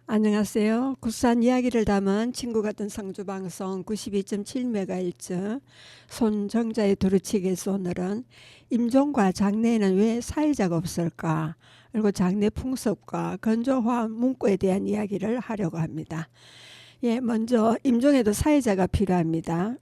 안녕하세요. 구수한 이야기를 담은 친구 같은 성주방송 92.7MHz 손정자의 두루치기에서 오늘은 임종과 장례에는 왜 사회자가 없을까? 그리고 장례 풍습과 건조화 문구에 대한 이야기를 하려고 합니다. 먼저 임종에도 사회자가 필요합니다.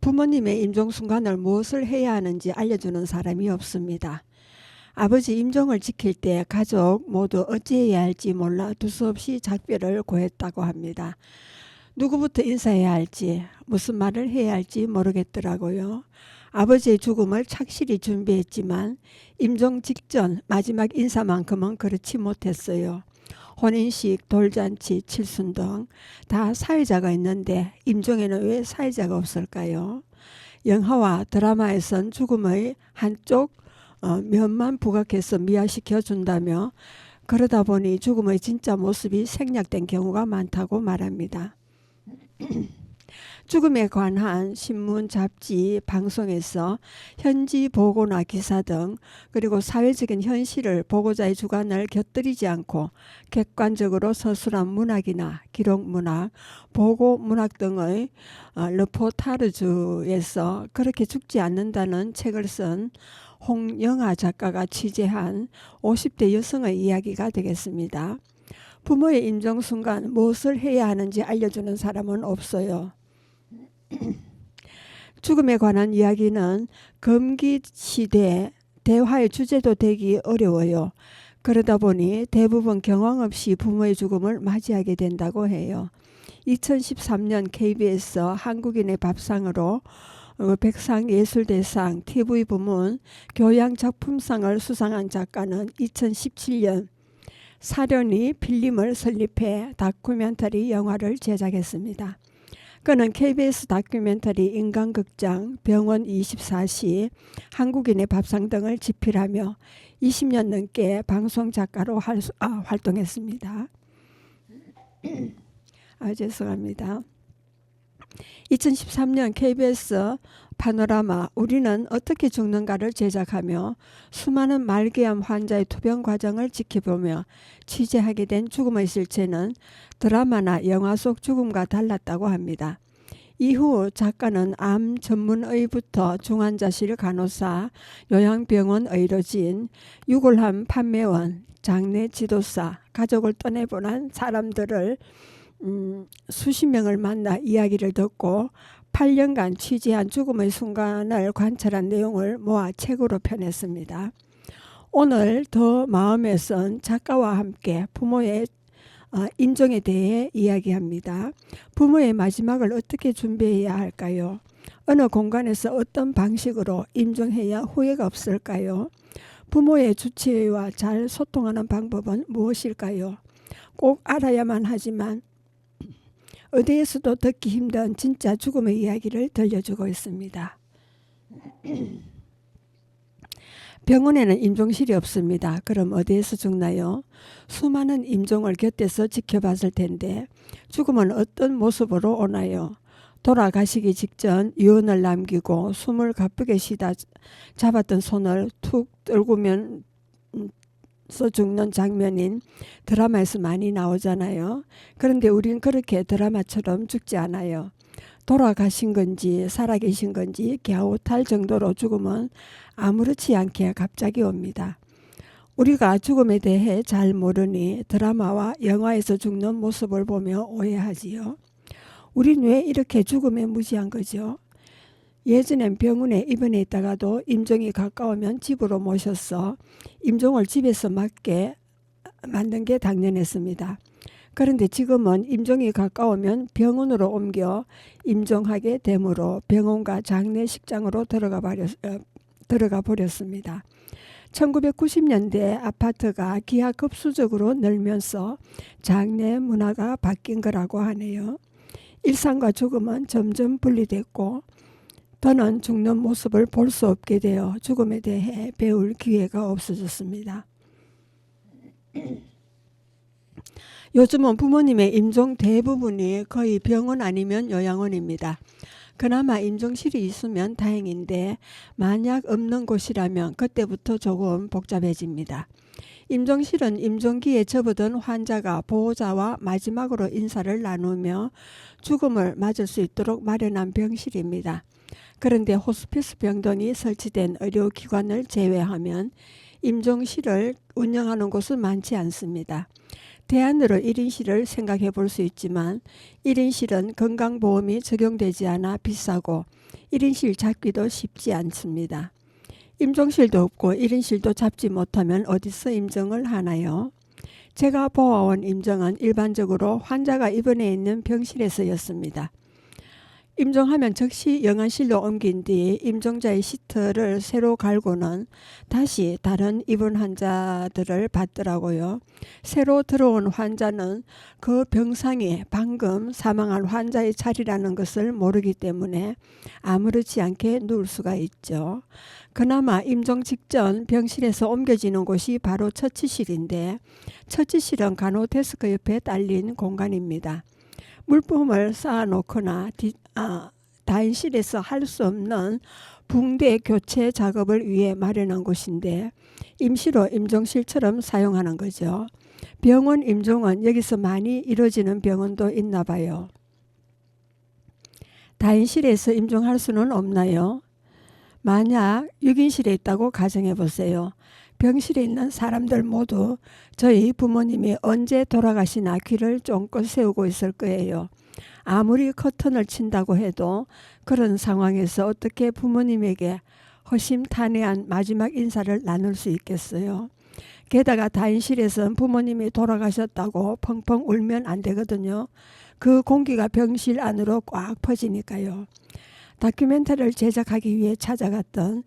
부모님의 임종 순간을 무엇을 해야 하는지 알려주는 사람이 없습니다. 아버지 임종을 지킬 때 가족 모두 어찌해야 할지 몰라 두서없이 작별을 고했다고 합니다. 누구부터 인사해야 할지, 무슨 말을 해야 할지 모르겠더라고요. 아버지의 죽음을 착실히 준비했지만 임종 직전 마지막 인사만큼은 그렇지 못했어요. 혼인식, 돌잔치, 칠순 등 다 사회자가 있는데 임종에는 왜 사회자가 없을까요? 영화와 드라마에선 죽음의 한쪽 면만 부각해서 미화시켜 준다며 그러다 보니 죽음의 진짜 모습이 생략된 경우가 많다고 말합니다. 죽음에 관한 신문, 잡지, 방송에서 현지 보고나 기사 등 그리고 사회적인 현실을 보고자의 주관을 곁들이지 않고 객관적으로 서술한 문학이나 기록문학, 보고문학 등의 르포타르주에서 그렇게 죽지 않는다는 책을 쓴 홍영아 작가가 취재한 50대 여성의 이야기가 되겠습니다. 부모의 임종 순간 무엇을 해야 하는지 알려주는 사람은 없어요. 죽음에 관한 이야기는 금기시대 대화의 주제도 되기 어려워요. 그러다 보니 대부분 경황 없이 부모의 죽음을 맞이하게 된다고 해요. 2013년 KBS 한국인의 밥상으로 백상예술대상 TV 부문 교양작품상을 수상한 작가는 2017년 사련이 필름을 설립해 다큐멘터리 영화를 제작했습니다. 그는 KBS 다큐멘터리 인간극장 병원 24시 한국인의 밥상 등을 집필하며 20년 넘게 방송작가로 활동했습니다. 죄송합니다. 2013년 KBS 파노라마 우리는 어떻게 죽는가를 제작하며 수많은 말기암 환자의 투병 과정을 지켜보며 취재하게 된 죽음의 실체는 드라마나 영화 속 죽음과 달랐다고 합니다. 이후 작가는 암 전문의부터 중환자실 간호사, 요양병원 의료진, 유골함 판매원, 장례 지도사, 가족을 떠내보낸 사람들을 수십 명을 만나 이야기를 듣고 8년간 취재한 죽음의 순간을 관찰한 내용을 모아 책으로 펴냈습니다. 오늘 더 마음에 쓴 작가와 함께 부모의 임종에 대해 이야기합니다. 부모의 마지막을 어떻게 준비해야 할까요? 어느 공간에서 어떤 방식으로 임종해야 후회가 없을까요? 부모의 주치의와 잘 소통하는 방법은 무엇일까요? 꼭 알아야만 하지만 어디에서도 듣기 힘든 진짜 죽음의 이야기를 들려주고 있습니다. 병원에는 임종실이 없습니다. 그럼 어디에서 죽나요? 수많은 임종을 곁에서 지켜봤을 텐데 죽음은 어떤 모습으로 오나요? 돌아가시기 직전 유언을 남기고 숨을 가쁘게 쉬다 잡았던 손을 툭 떨구면서 죽는 장면인 드라마에서 많이 나오잖아요. 그런데 우린 그렇게 드라마처럼 죽지 않아요. 돌아가신 건지 살아계신 건지 갸웃할 정도로 죽음은 아무렇지 않게 갑자기 옵니다. 우리가 죽음에 대해 잘 모르니 드라마와 영화에서 죽는 모습을 보며 오해하지요. 우린 왜 이렇게 죽음에 무지한 거죠? 예전엔 병원에 입원해 있다가도 임종이 가까우면 집으로 모셔서 임종을 집에서 맞게 만든 게 당연했습니다. 그런데 지금은 임종이 가까우면 병원으로 옮겨 임종하게 되므로 병원과 장례식장으로 들어가 버렸습니다. 1990년대 아파트가 기하급수적으로 늘면서 장례 문화가 바뀐 거라고 하네요. 일상과 죽음은 점점 분리됐고 더는 죽는 모습을 볼 수 없게 되어 죽음에 대해 배울 기회가 없어졌습니다. 요즘은 부모님의 임종 대부분이 거의 병원 아니면 요양원입니다. 그나마 임종실이 있으면 다행인데 만약 없는 곳이라면 그때부터 조금 복잡해집니다. 임종실은 임종기에 접어든 환자가 보호자와 마지막으로 인사를 나누며 죽음을 맞을 수 있도록 마련한 병실입니다. 그런데 호스피스 병동이 설치된 의료기관을 제외하면 임종실을 운영하는 곳은 많지 않습니다. 대안으로 1인실을 생각해 볼 수 있지만 1인실은 건강보험이 적용되지 않아 비싸고 1인실 잡기도 쉽지 않습니다. 임종실도 없고 1인실도 잡지 못하면 어디서 임종을 하나요? 제가 보아온 임종은 일반적으로 환자가 입원해 있는 병실에서였습니다. 임종하면 즉시 영안실로 옮긴 뒤 임종자의 시트를 새로 갈고는 다시 다른 입원 환자들을 받더라고요. 새로 들어온 환자는 그 병상이 방금 사망한 환자의 자리라는 것을 모르기 때문에 아무렇지 않게 누울 수가 있죠. 그나마 임종 직전 병실에서 옮겨지는 곳이 바로 처치실인데 처치실은 간호 데스크 옆에 딸린 공간입니다. 물품을 쌓아놓거나 다인실에서 할 수 없는 붕대 교체 작업을 위해 마련한 곳인데 임시로 임종실처럼 사용하는 거죠. 병원 임종은 여기서 많이 이루어지는 병원도 있나 봐요. 다인실에서 임종할 수는 없나요? 만약 6인실에 있다고 가정해 보세요. 병실에 있는 사람들 모두 저희 부모님이 언제 돌아가시나 귀를 쫑긋 세우고 있을 거예요. 아무리 커튼을 친다고 해도 그런 상황에서 어떻게 부모님에게 허심탄회한 마지막 인사를 나눌 수 있겠어요. 게다가 다인실에선 부모님이 돌아가셨다고 펑펑 울면 안 되거든요. 그 공기가 병실 안으로 꽉 퍼지니까요. 다큐멘터리를 제작하기 위해 찾아갔던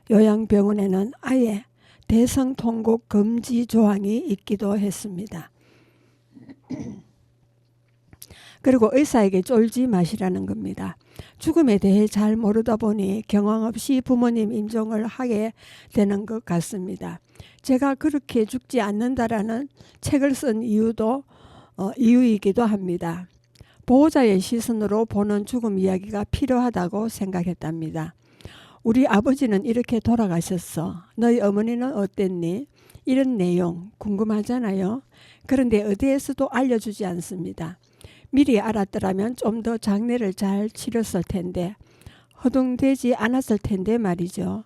요양병원에는 아예 대성통곡 금지 조항이 있기도 했습니다. 그리고 의사에게 쫄지 마시라는 겁니다. 죽음에 대해 잘 모르다 보니 경황 없이 부모님 임종을 하게 되는 것 같습니다. 제가 그렇게 죽지 않는다라는 책을 쓴 이유도 이유이기도 합니다. 보호자의 시선으로 보는 죽음 이야기가 필요하다고 생각했답니다. 우리 아버지는 이렇게 돌아가셨어. 너희 어머니는 어땠니? 이런 내용 궁금하잖아요. 그런데 어디에서도 알려주지 않습니다. 미리 알았더라면 좀 더 장례를 잘 치렀을 텐데 허둥대지 않았을 텐데 말이죠.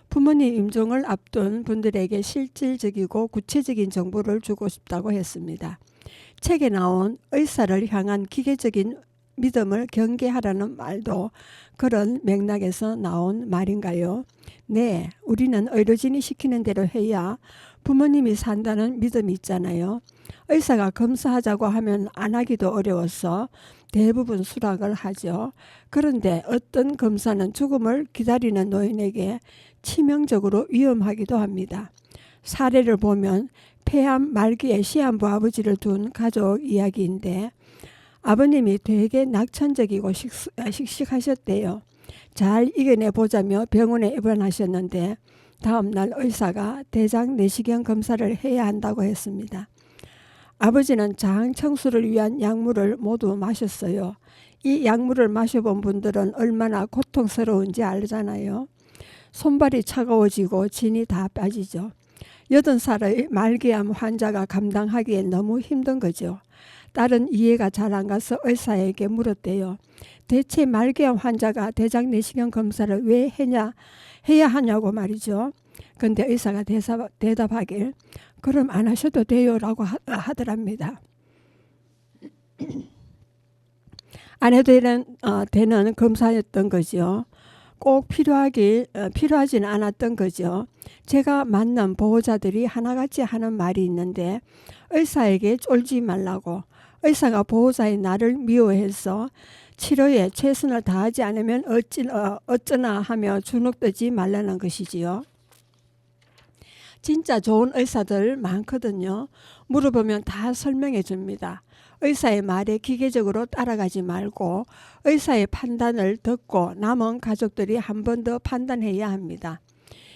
부모님 임종을 앞둔 분들에게 실질적이고 구체적인 정보를 주고 싶다고 했습니다. 책에 나온 의사를 향한 기계적인 믿음을 경계하라는 말도 그런 맥락에서 나온 말인가요? 네, 우리는 의료진이 시키는 대로 해야 부모님이 산다는 믿음이 있잖아요. 의사가 검사하자고 하면 안 하기도 어려워서 대부분 수락을 하죠. 그런데 어떤 검사는 죽음을 기다리는 노인에게 치명적으로 위험하기도 합니다. 사례를 보면 폐암 말기에 시한부 아버지를 둔 가족 이야기인데 아버님이 되게 낙천적이고 씩씩하셨대요. 잘 이겨내보자며 병원에 입원하셨는데 다음날 의사가 대장 내시경 검사를 해야 한다고 했습니다. 아버지는 장 청소를 위한 약물을 모두 마셨어요. 이 약물을 마셔본 분들은 얼마나 고통스러운지 알잖아요. 손발이 차가워지고 진이 다 빠지죠. 80살의 말기암 환자가 감당하기엔 너무 힘든 거죠. 딸은 이해가 잘 안 가서 의사에게 물었대요. 대체 말기암 환자가 대장 내시경 검사를 왜 해야 하냐고 말이죠. 근데 의사가 대답하길 그럼 안 하셔도 돼요 라고 하더랍니다. 안 해도 되는 검사였던 거죠. 꼭 필요하지는 않았던 거죠. 제가 만난 보호자들이 하나같이 하는 말이 있는데 의사에게 쫄지 말라고, 의사가 보호자의 나를 미워해서 치료에 최선을 다하지 않으면 어쩌나 하며 주눅들지 말라는 것이지요. 진짜 좋은 의사들 많거든요. 물어보면 다 설명해 줍니다. 의사의 말에 기계적으로 따라가지 말고 의사의 판단을 듣고 남은 가족들이 한 번 더 판단해야 합니다.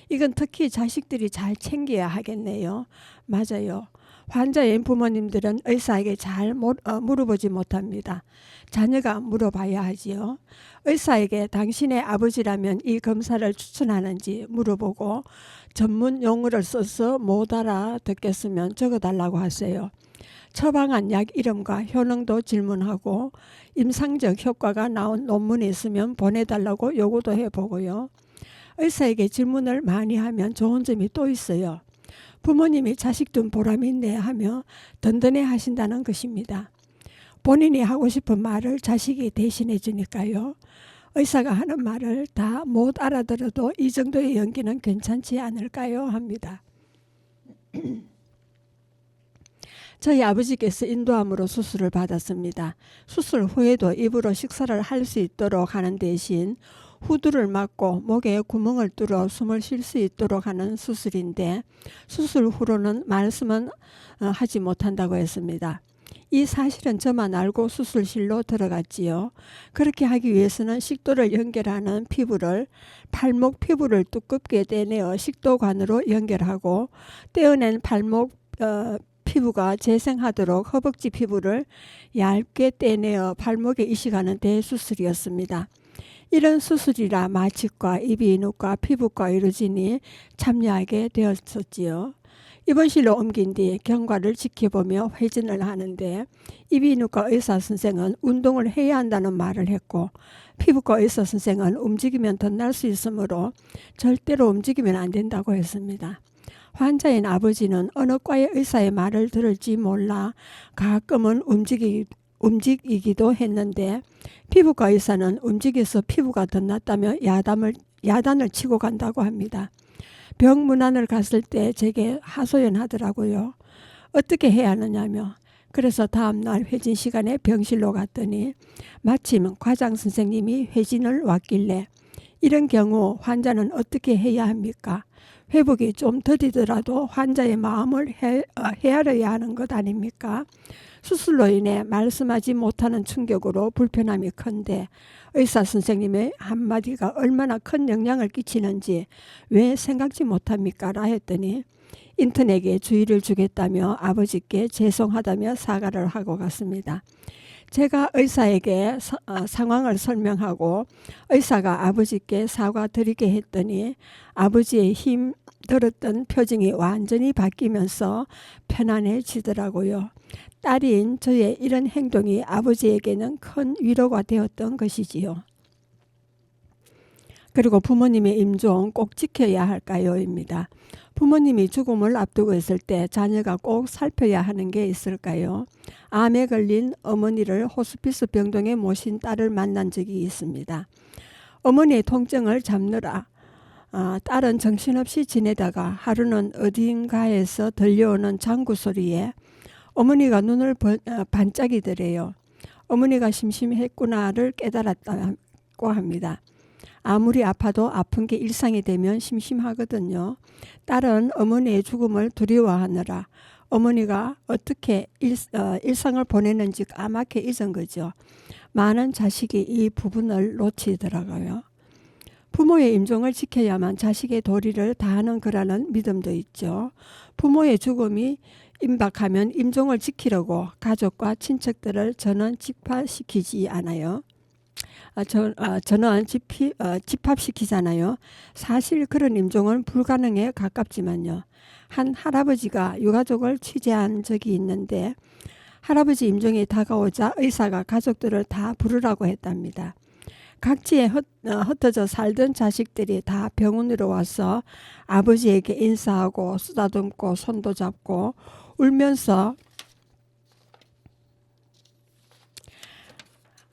이건 특히 자식들이 잘 챙겨야 하겠네요. 맞아요. 환자인 부모님들은 의사에게 잘 물어보지 못합니다. 자녀가 물어봐야 하지요. 의사에게 당신의 아버지라면 이 검사를 추천하는지 물어보고 전문 용어를 써서 못 알아듣겠으면 적어달라고 하세요. 처방한 약 이름과 효능도 질문하고 임상적 효과가 나온 논문이 있으면 보내달라고 요구도 해보고요. 의사에게 질문을 많이 하면 좋은 점이 또 있어요. 부모님이 자식 둔 보람이 있네 하며 든든해 하신다는 것입니다. 본인이 하고 싶은 말을 자식이 대신해 주니까요. 의사가 하는 말을 다 못 알아들어도 이 정도의 연기는 괜찮지 않을까요? 합니다. 저희 아버지께서 인도암으로 수술을 받았습니다. 수술 후에도 입으로 식사를 할 수 있도록 하는 대신 후두를 막고 목에 구멍을 뚫어 숨을 쉴 수 있도록 하는 수술인데 수술 후로는 말씀은 하지 못한다고 했습니다. 이 사실은 저만 알고 수술실로 들어갔지요. 그렇게 하기 위해서는 식도를 연결하는 피부를 발목 피부를 두껍게 떼내어 식도관으로 연결하고 떼어낸 발목 피부가 재생하도록 허벅지 피부를 얇게 떼내어 발목에 이식하는 대수술이었습니다. 이런 수술이라 마취과 이비인후과 피부과 의료진이 참여하게 되었었지요. 입원실로 옮긴 뒤 경과를 지켜보며 회진을 하는데 이비인후과 의사선생은 운동을 해야 한다는 말을 했고 피부과 의사선생은 움직이면 더 날 수 있으므로 절대로 움직이면 안 된다고 했습니다. 환자인 아버지는 어느 과의 의사의 말을 들을지 몰라 가끔은 움직이기도 했는데 피부과 의사는 움직여서 피부가 더 낫다며 야단을 치고 간다고 합니다. 병문안을 갔을 때 제게 하소연하더라고요. 어떻게 해야 하느냐며. 그래서 다음날 회진 시간에 병실로 갔더니 마침 과장 선생님이 회진을 왔길래 이런 경우 환자는 어떻게 해야 합니까? 회복이 좀 더디더라도 환자의 마음을 헤아려야 하는 것 아닙니까? 수술로 인해 말씀하지 못하는 충격으로 불편함이 큰데 의사 선생님의 한마디가 얼마나 큰 영향을 끼치는지 왜 생각지 못합니까? 라 했더니 인턴에게 주의를 주겠다며 아버지께 죄송하다며 사과를 하고 갔습니다. 제가 의사에게 상황을 설명하고 의사가 아버지께 사과드리게 했더니 아버지의 힘 들었던 표정이 완전히 바뀌면서 편안해지더라고요. 딸인 저의 이런 행동이 아버지에게는 큰 위로가 되었던 것이지요. 그리고 부모님의 임종 꼭 지켜야 할까요? 입니다. 부모님이 죽음을 앞두고 있을 때 자녀가 꼭 살펴야 하는 게 있을까요? 암에 걸린 어머니를 호스피스 병동에 모신 딸을 만난 적이 있습니다. 어머니의 통증을 잡느라 딸은 정신없이 지내다가 하루는 어딘가에서 들려오는 장구 소리에 어머니가 눈을 반짝이더래요. 어머니가 심심했구나를 깨달았다고 합니다. 아무리 아파도 아픈 게 일상이 되면 심심하거든요. 딸은 어머니의 죽음을 두려워하느라 어머니가 어떻게 일상을 보내는지 까맣게 잊은 거죠. 많은 자식이 이 부분을 놓치더라고요. 부모의 임종을 지켜야만 자식의 도리를 다하는 거라는 믿음도 있죠. 부모의 죽음이 임박하면 임종을 지키려고 가족과 친척들을 저는 집합시키지 않아요. 저는 집합시키잖아요. 사실 그런 임종은 불가능에 가깝지만요. 한 할아버지가 유가족을 취재한 적이 있는데 할아버지 임종이 다가오자 의사가 가족들을 다 부르라고 했답니다. 각지에 흩어져 살던 자식들이 다 병원으로 와서 아버지에게 인사하고 쓰다듬고 손도 잡고 울면서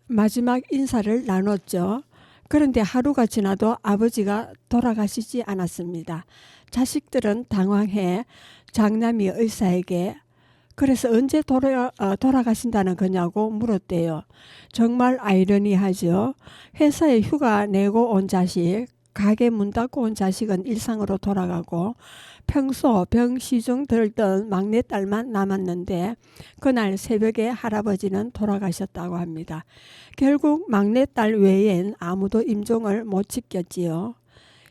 마지막 인사를 나눴죠. 그런데 하루가 지나도 아버지가 돌아가시지 않았습니다. 자식들은 당황해 장남이 의사에게 그래서 언제 돌아가신다는 거냐고 물었대요. 정말 아이러니하죠. 회사에 휴가 내고 온 자식, 가게 문 닫고 온 자식은 일상으로 돌아가고 평소 병시중 들던 막내딸만 남았는데 그날 새벽에 할아버지는 돌아가셨다고 합니다. 결국 막내딸 외엔 아무도 임종을 못 지켰지요.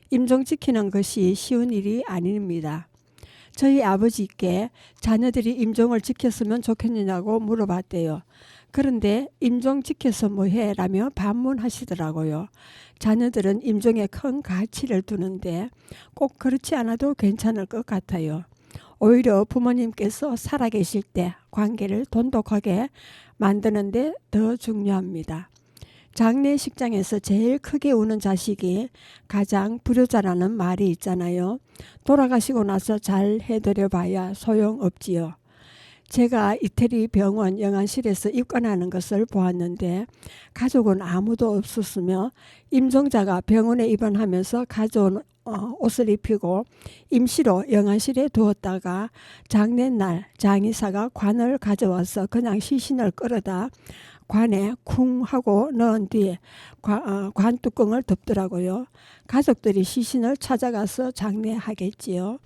임종 지키는 것이 쉬운 일이 아닙니다. 저희 아버지께 자녀들이 임종을 지켰으면 좋겠느냐고 물어봤대요. 그런데 임종 지켜서 뭐해? 라며 반문하시더라고요. 자녀들은 임종에 큰 가치를 두는데 꼭 그렇지 않아도 괜찮을 것 같아요. 오히려 부모님께서 살아계실 때 관계를 돈독하게 만드는데 더 중요합니다. 장례식장에서 제일 크게 우는 자식이 가장 불효자라는 말이 있잖아요. 돌아가시고 나서 잘 해드려 봐야 소용없지요. 제가 이태리 병원 영안실에서 입관하는 것을 보았는데 가족은 아무도 없었으며 임종자가 병원에 입원하면서 가져온 옷을 입히고 임시로 영안실에 두었다가 장례날 장의사가 관을 가져와서 그냥 시신을 끌어다 관에 쿵 하고 넣은 뒤에 관 뚜껑을 덮더라고요. 가족들이 시신을 찾아가서 장례하겠지요.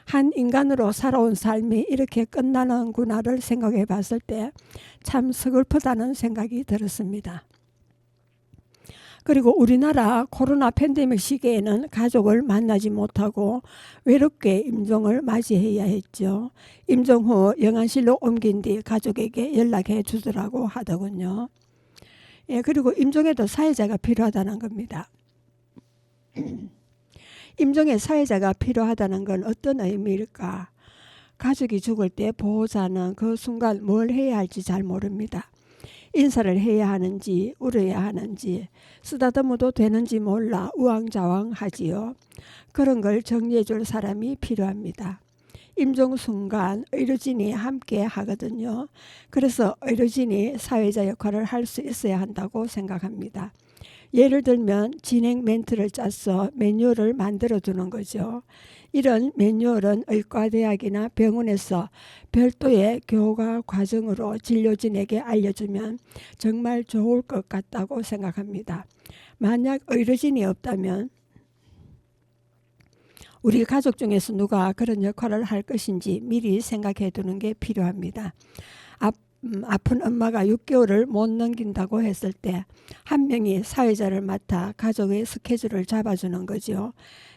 한 인간으로 살아온 삶이 이렇게 끝나는구나를 생각해 봤을 때 참 서글프다는 생각이 들었습니다. 그리고 우리나라 코로나 팬데믹 시기에는 가족을 만나지 못하고 외롭게 임종을 맞이해야 했죠. 임종 후 영안실로 옮긴 뒤 가족에게 연락해 주더라고 하더군요. 예, 그리고 임종에도 사회자가 필요하다는 겁니다. 임종에 사회자가 필요하다는 건 어떤 의미일까? 가족이 죽을 때 보호자는 그 순간 뭘 해야 할지 잘 모릅니다. 인사를 해야 하는지 울어야 하는지 쓰다듬어도 되는지 몰라 우왕좌왕하지요. 그런 걸 정리해 줄 사람이 필요합니다. 임종 순간 의료진이 함께 하거든요. 그래서 의료진이 사회자 역할을 할 수 있어야 한다고 생각합니다. 예를 들면 진행 멘트를 짜서 매뉴얼을 만들어 두는 거죠. 이런 매뉴얼은 의과대학이나 병원에서 별도의 교과 과정으로 진료진에게 알려주면 정말 좋을 것 같다고 생각합니다. 만약 의료진이 없다면 우리 가족 중에서 누가 그런 역할을 할 것인지 미리 생각해 두는 게 필요합니다. 아픈 엄마가 6개월을 못 넘긴다고 했을 때 한 명이 사회자를 맡아 가족의 스케줄을 잡아주는 거죠.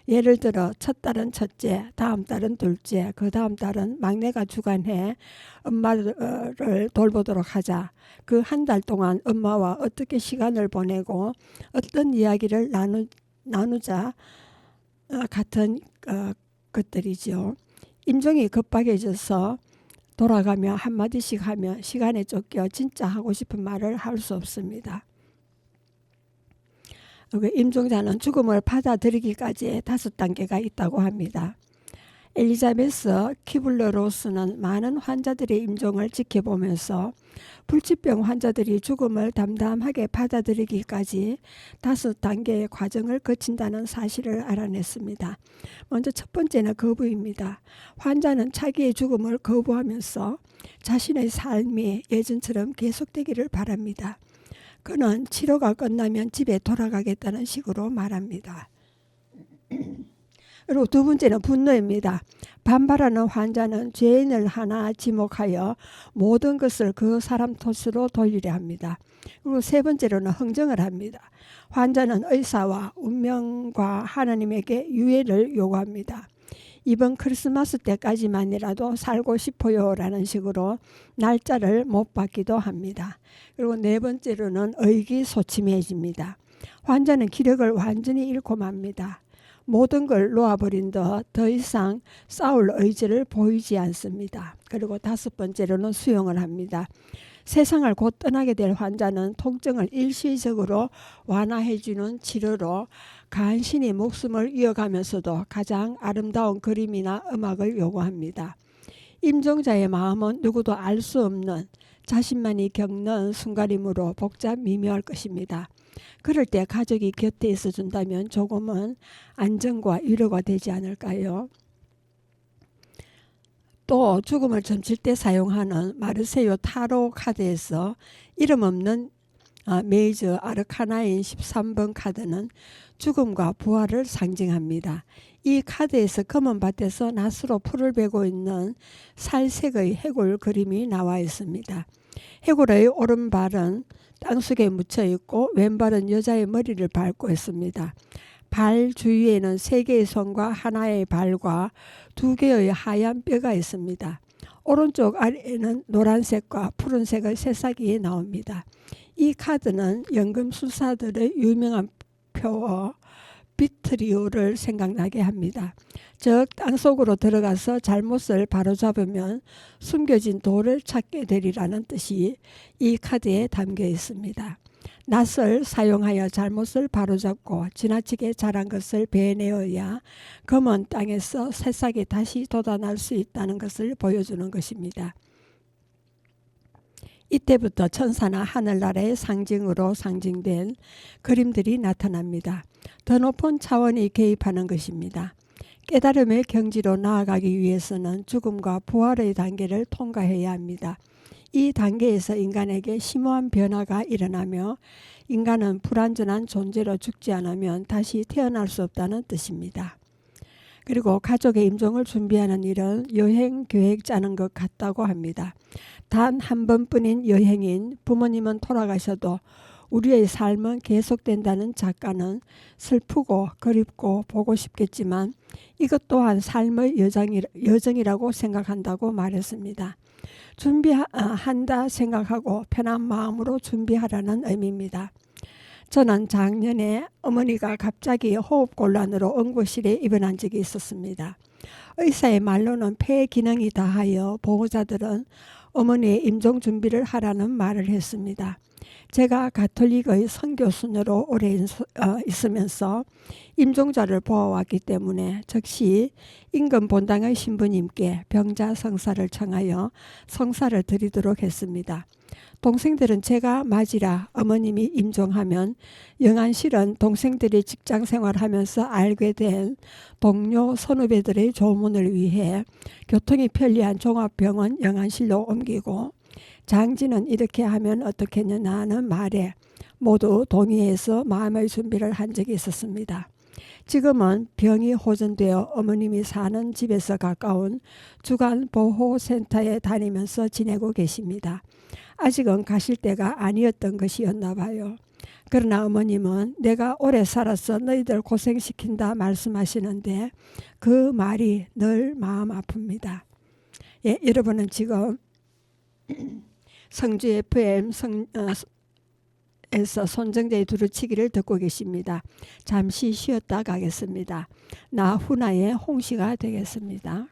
예를 들어 첫 달은 첫째, 다음 달은 둘째, 그 다음 달은 막내가 주관해 엄마를 돌보도록 하자. 그 한 달 동안 엄마와 어떻게 시간을 보내고 어떤 이야기를 나누자 같은 것들이죠. 임종이 급박해져서 돌아가며 한마디씩 하며 시간에 쫓겨 진짜 하고 싶은 말을 할 수 없습니다. 임종자는 죽음을 받아들이기까지 5단계가 있다고 합니다. 엘리자베스 키블러-로스는 많은 환자들의 임종을 지켜보면서 불치병 환자들이 죽음을 담담하게 받아들이기까지 5단계의 과정을 거친다는 사실을 알아냈습니다. 먼저 첫 번째는 거부입니다. 환자는 자기의 죽음을 거부하면서 자신의 삶이 예전처럼 계속되기를 바랍니다. 그는 치료가 끝나면 집에 돌아가겠다는 식으로 말합니다. 그리고 두 번째는 분노입니다. 반발하는 환자는 죄인을 하나 지목하여 모든 것을 그 사람 탓으로 돌리려 합니다. 그리고 세 번째로는 흥정을 합니다. 환자는 의사와 운명과 하나님에게 유예를 요구합니다. 이번 크리스마스 때까지만이라도 살고 싶어요 라는 식으로 날짜를 못 받기도 합니다. 그리고 네 번째로는 의기소침해집니다. 환자는 기력을 완전히 잃고 맙니다. 모든 걸 놓아버린 더 이상 싸울 의지를 보이지 않습니다. 그리고 5번째로는 수용을 합니다. 세상을 곧 떠나게 될 환자는 통증을 일시적으로 완화해주는 치료로 간신히 목숨을 이어가면서도 가장 아름다운 그림이나 음악을 요구합니다. 임종자의 마음은 누구도 알 수 없는 자신만이 겪는 순간이므로 복잡 미묘할 것입니다. 그럴 때 가족이 곁에 있어준다면 조금은 안정과 위로가 되지 않을까요? 또 죽음을 점칠 때 사용하는 마르세유 타로 카드에서 이름 없는 메이저 아르카나인 13번 카드는 죽음과 부활을 상징합니다. 이 카드에서 검은 밭에서 낫으로 풀을 베고 있는 살색의 해골 그림이 나와 있습니다. 해골의 오른발은 땅속에 묻혀 있고 왼발은 여자의 머리를 밟고 있습니다. 발 주위에는 3개의 손과 하나의 발과 2개의 하얀 뼈가 있습니다. 오른쪽 아래에는 노란색과 푸른색의 새싹이 나옵니다. 이 카드는 연금술사들의 유명한 표어 비트리오를 생각나게 합니다. 즉 땅속으로 들어가서 잘못을 바로잡으면 숨겨진 돌을 찾게 되리라는 뜻이 이 카드에 담겨 있습니다. 낫을 사용하여 잘못을 바로잡고 지나치게 자란 것을 베내어야 검은 땅에서 새싹이 다시 돋아날 수 있다는 것을 보여주는 것입니다. 이때부터 천사나 하늘나라의 상징으로 상징된 그림들이 나타납니다. 더 높은 차원이 개입하는 것입니다. 깨달음의 경지로 나아가기 위해서는 죽음과 부활의 단계를 통과해야 합니다. 이 단계에서 인간에게 심오한 변화가 일어나며 인간은 불완전한 존재로 죽지 않으면 다시 태어날 수 없다는 뜻입니다. 그리고 가족의 임종을 준비하는 일은 여행 계획 짜는 것 같다고 합니다. 단 한 번뿐인 여행인 부모님은 돌아가셔도 우리의 삶은 계속된다는 작가는 슬프고 그립고 보고 싶겠지만 이것 또한 삶의 여정이라고 생각한다고 말했습니다. 준비한다 생각하고 편한 마음으로 준비하라는 의미입니다. 저는 작년에 어머니가 갑자기 호흡곤란으로 응급실에 입원한 적이 있었습니다. 의사의 말로는 폐 기능이 다하여 보호자들은 어머니의 임종 준비를 하라는 말을 했습니다. 제가 가톨릭의 선교순으로 오래 있으면서 임종자를 보아왔기 때문에 즉시 임금 본당의 신부님께 병자 성사를 청하여 성사를 드리도록 했습니다. 동생들은 제가 맞이라 어머님이 임종하면 영안실은 동생들이 직장 생활하면서 알게 된 동료 선후배들의 조문을 위해 교통이 편리한 종합병원 영안실로 옮기고 장지는 이렇게 하면 어떻겠느냐는 말에 모두 동의해서 마음의 준비를 한 적이 있었습니다. 지금은 병이 호전되어 어머님이 사는 집에서 가까운 주간보호센터에 다니면서 지내고 계십니다. 아직은 가실 때가 아니었던 것이었나 봐요. 그러나 어머님은 내가 오래 살아서 너희들 고생시킨다 말씀하시는데 그 말이 늘 마음 아픕니다. 예, 여러분은 지금 성주 FM 에서 손정제의 두루치기를 듣고 계십니다. 잠시 쉬었다 가겠습니다. 나 훈아의 홍시가 되겠습니다.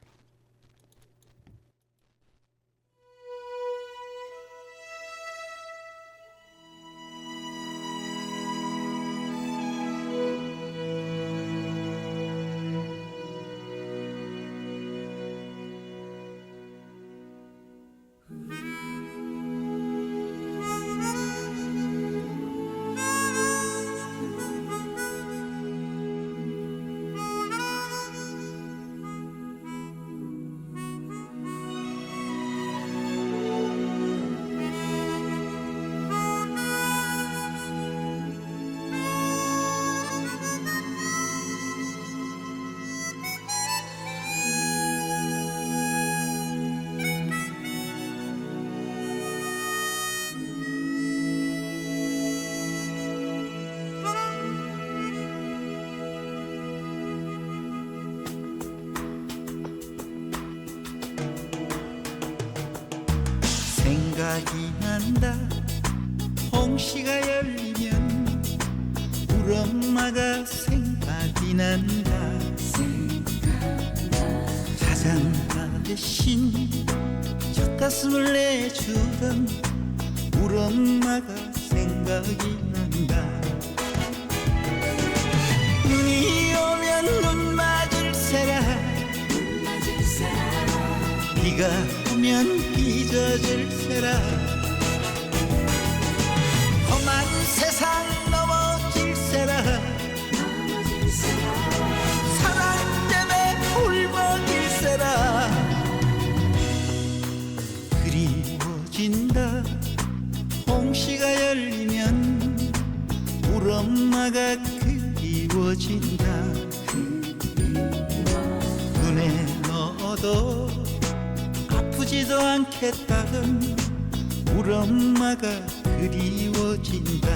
생각이 난다. 홍시가 열리면 우리 엄마가 생각이 난다. 자장가 대신 젖가슴을 내주던 우리 엄마가 생각이 난다. 눈이 오면 눈 맞을 새라, 비가 오면 비 젖을 새라. 험한 세상 넘어질 새라. 사랑 때문에 울먹일 새라. 그리워진다. 홍시가 열리면 우리 엄마가 그리워진다. 눈에 넣어도 아프지도 않겠다던 우리 엄마가 그리워진다.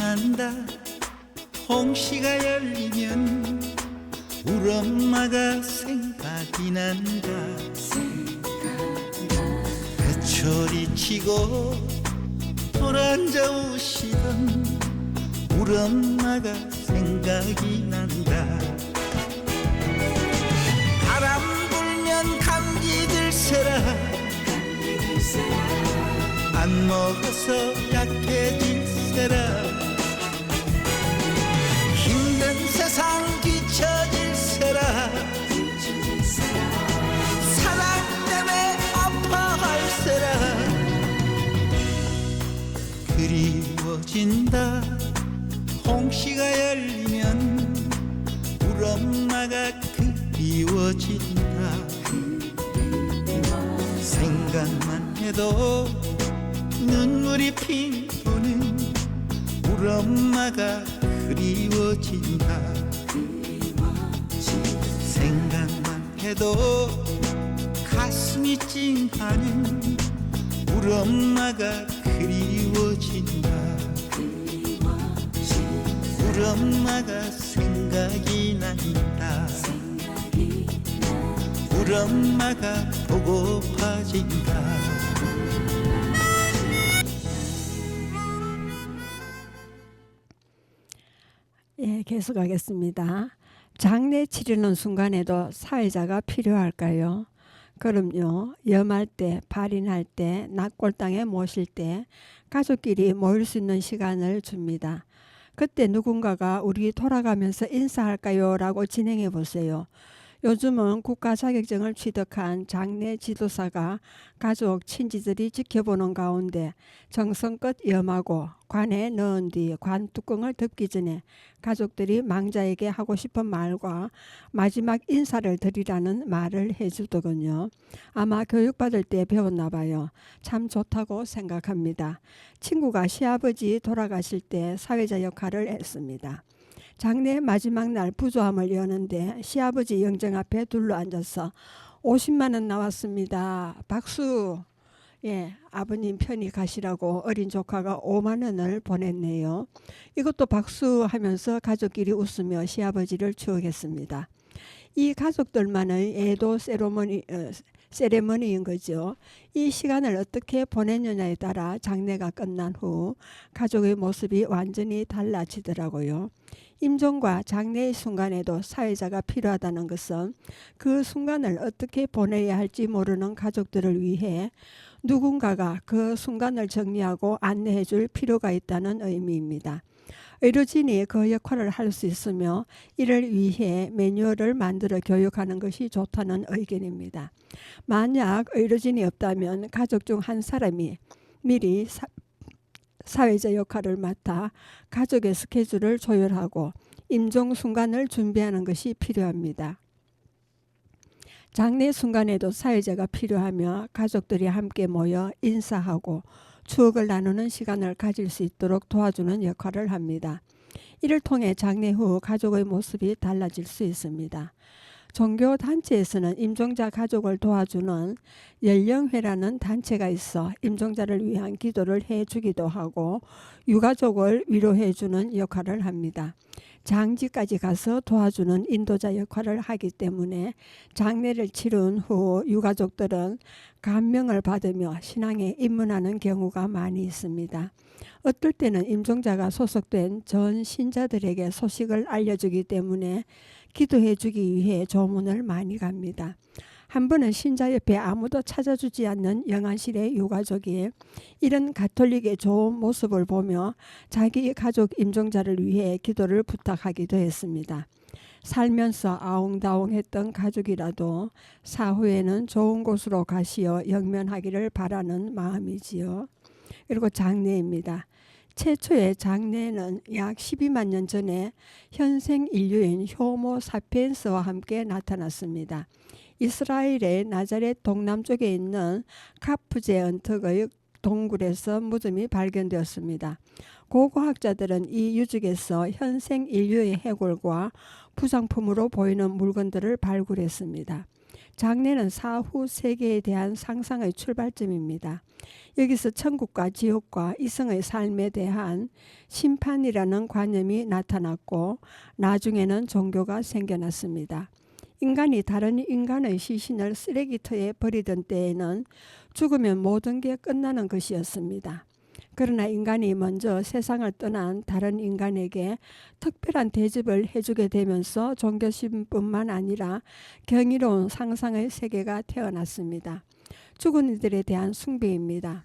난다. 홍시가 열리면 우리 엄마가 생각이 난다. 배철이 치고 돌아앉아 우시던 우리 엄마가 생각이 난다. 바람 불면 감기 들세라. 안 먹어서 약해질세라. 힘든 세상 뒤처질세라. 사랑 때문에 아파할세라. 그리워진다. 홍시가 열리면 우리 엄마가 그리워진다. 생각만 해도 눈물이 핑 도는 우리 엄마가 그리워진다. 생각만 해도 가슴이 찡하는 우리 엄마가 그리워진다. 우리 엄마가 생각이 난다. 우리 엄마가 보고파진다. 예, 계속하겠습니다. 장례 치르는 순간에도 사회자가 필요할까요? 그럼요. 염할 때, 발인할 때, 낙골당에 모실 때 가족끼리 모일 수 있는 시간을 줍니다. 그때 누군가가 우리 돌아가면서 인사할까요? 라고 진행해 보세요. 요즘은 국가 자격증을 취득한 장례 지도사가 가족, 친지들이 지켜보는 가운데 정성껏 염하고 관에 넣은 뒤 관 뚜껑을 덮기 전에 가족들이 망자에게 하고 싶은 말과 마지막 인사를 드리라는 말을 해주더군요. 아마 교육받을 때 배웠나 봐요. 참 좋다고 생각합니다. 친구가 시아버지 돌아가실 때 사회자 역할을 했습니다. 장례 마지막 날 부조함을 여는데 시아버지 영정 앞에 둘러앉아서 50만 원 나왔습니다. 박수. 예, 아버님 편히 가시라고 어린 조카가 5만 원을 보냈네요. 이것도 박수 하면서 가족끼리 웃으며 시아버지를 추억했습니다. 이 가족들만의 애도 세레머니인 거죠. 이 시간을 어떻게 보냈느냐에 따라 장례가 끝난 후 가족의 모습이 완전히 달라지더라고요. 임종과 장례의 순간에도 사회자가 필요하다는 것은 그 순간을 어떻게 보내야 할지 모르는 가족들을 위해 누군가가 그 순간을 정리하고 안내해 줄 필요가 있다는 의미입니다. 의료진이 그 역할을 할 수 있으며 이를 위해 매뉴얼을 만들어 교육하는 것이 좋다는 의견입니다. 만약 의료진이 없다면 가족 중 한 사람이 미리 사회자 역할을 맡아 가족의 스케줄을 조율하고 임종 순간을 준비하는 것이 필요합니다. 장례 순간에도 사회자가 필요하며 가족들이 함께 모여 인사하고 추억을 나누는 시간을 가질 수 있도록 도와주는 역할을 합니다. 이를 통해 장례 후 가족의 모습이 달라질 수 있습니다. 종교 단체에서는 임종자 가족을 도와주는 연령회라는 단체가 있어 임종자를 위한 기도를 해주기도 하고 유가족을 위로해주는 역할을 합니다. 장지까지 가서 도와주는 인도자 역할을 하기 때문에 장례를 치른 후 유가족들은 감명을 받으며 신앙에 입문하는 경우가 많이 있습니다. 어떨 때는 임종자가 소속된 전 신자들에게 소식을 알려주기 때문에 기도해 주기 위해 조문을 많이 갑니다. 한 번은 신자 옆에 아무도 찾아주지 않는 영안실의 유가족이 이런 가톨릭의 좋은 모습을 보며 자기 가족 임종자를 위해 기도를 부탁하기도 했습니다. 살면서 아웅다웅했던 가족이라도 사후에는 좋은 곳으로 가시어 영면하기를 바라는 마음이지요. 그리고 장례입니다. 최초의 장례는 약 12만 년 전에 현생 인류인 호모 사피엔스와 함께 나타났습니다. 이스라엘의 나자렛 동남쪽에 있는 카프제 언덕의 동굴에서 무덤이 발견되었습니다. 고고학자들은 이 유적에서 현생 인류의 해골과 부상품으로 보이는 물건들을 발굴했습니다. 장례는 사후 세계에 대한 상상의 출발점입니다. 여기서 천국과 지옥과 이성의 삶에 대한 심판이라는 관념이 나타났고 나중에는 종교가 생겨났습니다. 인간이 다른 인간의 시신을 쓰레기터에 버리던 때에는 죽으면 모든 게 끝나는 것이었습니다. 그러나 인간이 먼저 세상을 떠난 다른 인간에게 특별한 대접을 해주게 되면서 종교심뿐만 아니라 경이로운 상상의 세계가 태어났습니다. 죽은 이들에 대한 숭배입니다.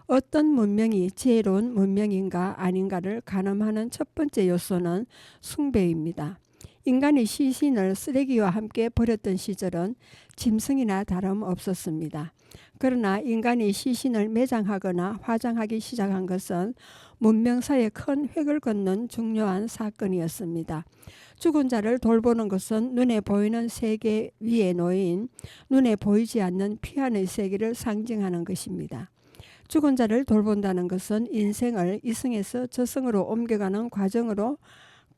어떤 문명이 지혜로운 문명인가 아닌가를 가늠하는 첫 번째 요소는 숭배입니다. 인간이 시신을 쓰레기와 함께 버렸던 시절은 짐승이나 다름없었습니다. 그러나 인간이 시신을 매장하거나 화장하기 시작한 것은 문명사에 큰 획을 긋는 중요한 사건이었습니다. 죽은 자를 돌보는 것은 눈에 보이는 세계 위에 놓인 눈에 보이지 않는 피안의 세계를 상징하는 것입니다. 죽은 자를 돌본다는 것은 인생을 이승에서 저승으로 옮겨가는 과정으로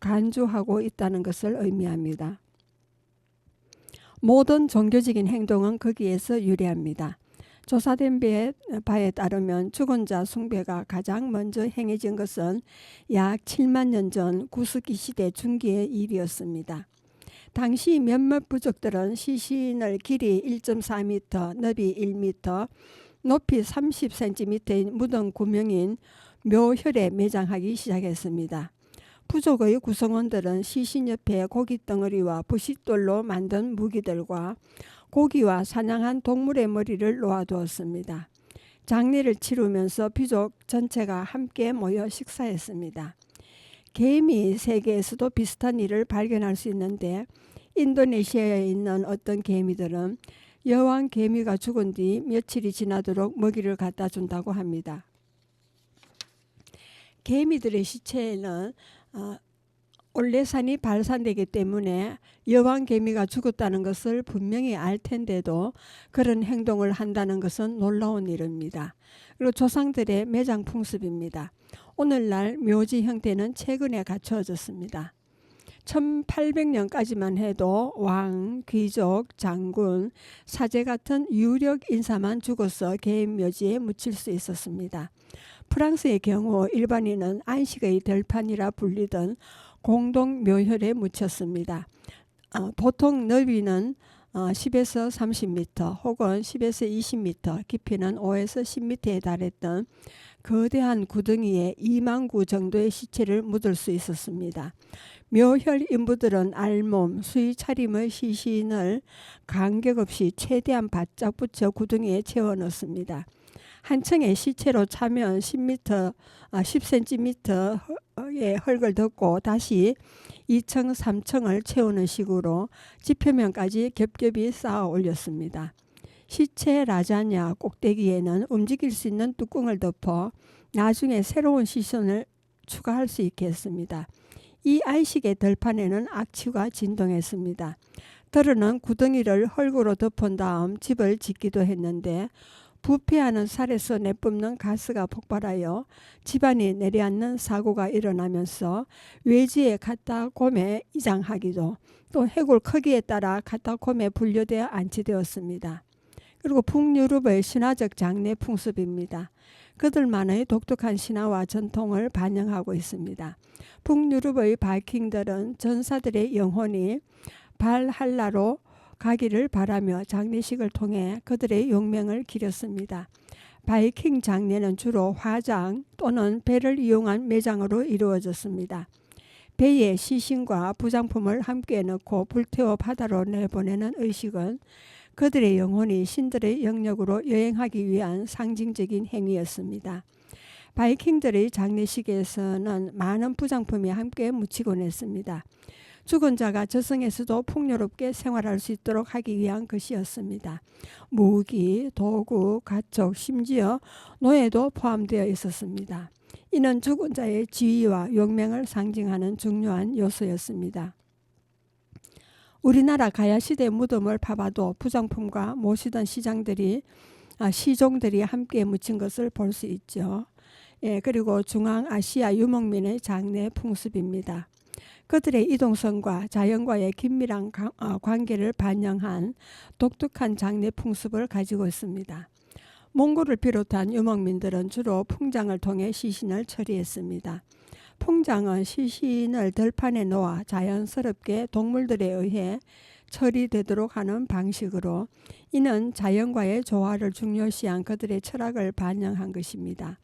간주하고 있다는 것을 의미합니다. 모든 종교적인 행동은 거기에서 유래합니다. 조사된 바에 따르면 죽은 자 숭배가 가장 먼저 행해진 것은 약 7만 년 전 구스기 시대 중기의 일이었습니다. 당시 몇몇 부족들은 시신을 길이 1.4m, 너비 1m, 높이 30cm인 무덤 구멍인 묘혈에 매장하기 시작했습니다. 부족의 구성원들은 시신 옆에 고깃덩어리와 부싯돌로 만든 무기들과 고기와 사냥한 동물의 머리를 놓아두었습니다. 장례를 치르면서 귀족 전체가 함께 모여 식사했습니다. 개미 세계에서도 비슷한 일을 발견할 수 있는데 인도네시아에 있는 어떤 개미들은 여왕 개미가 죽은 뒤 며칠이 지나도록 먹이를 갖다 준다고 합니다. 개미들의 시체에는 올레산이 발산되기 때문에 여왕 개미가 죽었다는 것을 분명히 알 텐데도 그런 행동을 한다는 것은 놀라운 일입니다. 그리고 조상들의 매장 풍습입니다. 오늘날 묘지 형태는 최근에 갖추어졌습니다. 1800년까지만 해도 왕, 귀족, 장군, 사제 같은 유력 인사만 죽어서 개인 묘지에 묻힐 수 있었습니다. 프랑스의 경우 일반인은 안식의 들판이라 불리던 공동 묘혈에 묻혔습니다. 보통 너비는 10에서 30m 혹은 10에서 20m, 깊이는 5에서 10m에 달했던 거대한 구덩이에 2만 구 정도의 시체를 묻을 수 있었습니다. 묘혈 인부들은 알몸, 수의 차림의 시신을 간격없이 최대한 바짝 붙여 구덩이에 채워 넣습니다. 한 층의 시체로 차면 10cm의 흙을 덮고 다시 2층, 3층을 채우는 식으로 지표면까지 겹겹이 쌓아 올렸습니다. 시체 라자냐 꼭대기에는 움직일 수 있는 뚜껑을 덮어 나중에 새로운 시선을 추가할 수 있게 했습니다. 이 안식의 들판에는 악취가 진동했습니다. 들어는 구덩이를 흙으로 덮은 다음 집을 짓기도 했는데 부패하는 살에서 내뿜는 가스가 폭발하여 집안이 내려앉는 사고가 일어나면서 외지의 카타콤에 이장하기도 또 해골 크기에 따라 카타콤에 분류되어 안치되었습니다. 그리고 북유럽의 신화적 장례 풍습입니다. 그들만의 독특한 신화와 전통을 반영하고 있습니다. 북유럽의 바이킹들은 전사들의 영혼이 발할라로 가기를 바라며 장례식을 통해 그들의 용명을 기렸습니다. 바이킹 장례는 주로 화장 또는 배를 이용한 매장으로 이루어졌습니다. 배에 시신과 부장품을 함께 넣고 불태워 바다로 내보내는 의식은 그들의 영혼이 신들의 영역으로 여행하기 위한 상징적인 행위였습니다. 바이킹들의 장례식에서는 많은 부장품이 함께 묻히곤 했습니다. 죽은 자가 저승에서도 풍요롭게 생활할 수 있도록 하기 위한 것이었습니다. 무기, 도구, 가축, 심지어 노예도 포함되어 있었습니다. 이는 죽은 자의 지위와 용맹을 상징하는 중요한 요소였습니다. 우리나라 가야시대 무덤을 파봐도 부장품과 모시던 시종들이 함께 묻힌 것을 볼 수 있죠. 그리고 중앙아시아 유목민의 장례 풍습입니다. 그들의 이동성과 자연과의 긴밀한 관계를 반영한 독특한 장례 풍습을 가지고 있습니다. 몽골을 비롯한 유목민들은 주로 풍장을 통해 시신을 처리했습니다. 풍장은 시신을 들판에 놓아 자연스럽게 동물들에 의해 처리되도록 하는 방식으로, 이는 자연과의 조화를 중요시한 그들의 철학을 반영한 것입니다.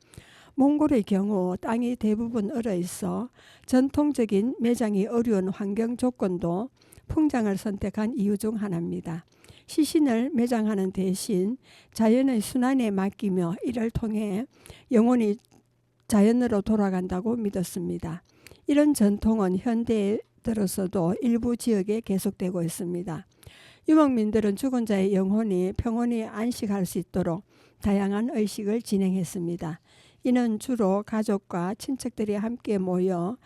몽골의 경우 땅이 대부분 얼어있어 전통적인 매장이 어려운 환경 조건도 풍장을 선택한 이유 중 하나입니다. 시신을 매장하는 대신 자연의 순환에 맡기며 이를 통해 영혼이 자연으로 돌아간다고 믿었습니다. 이런 전통은 현대에 들어서도 일부 지역에 계속되고 있습니다. 유목민들은 죽은 자의 영혼이 평온히 안식할 수 있도록 다양한 의식을 진행했습니다. 이는 주로 가족과 친척들이 함께 모여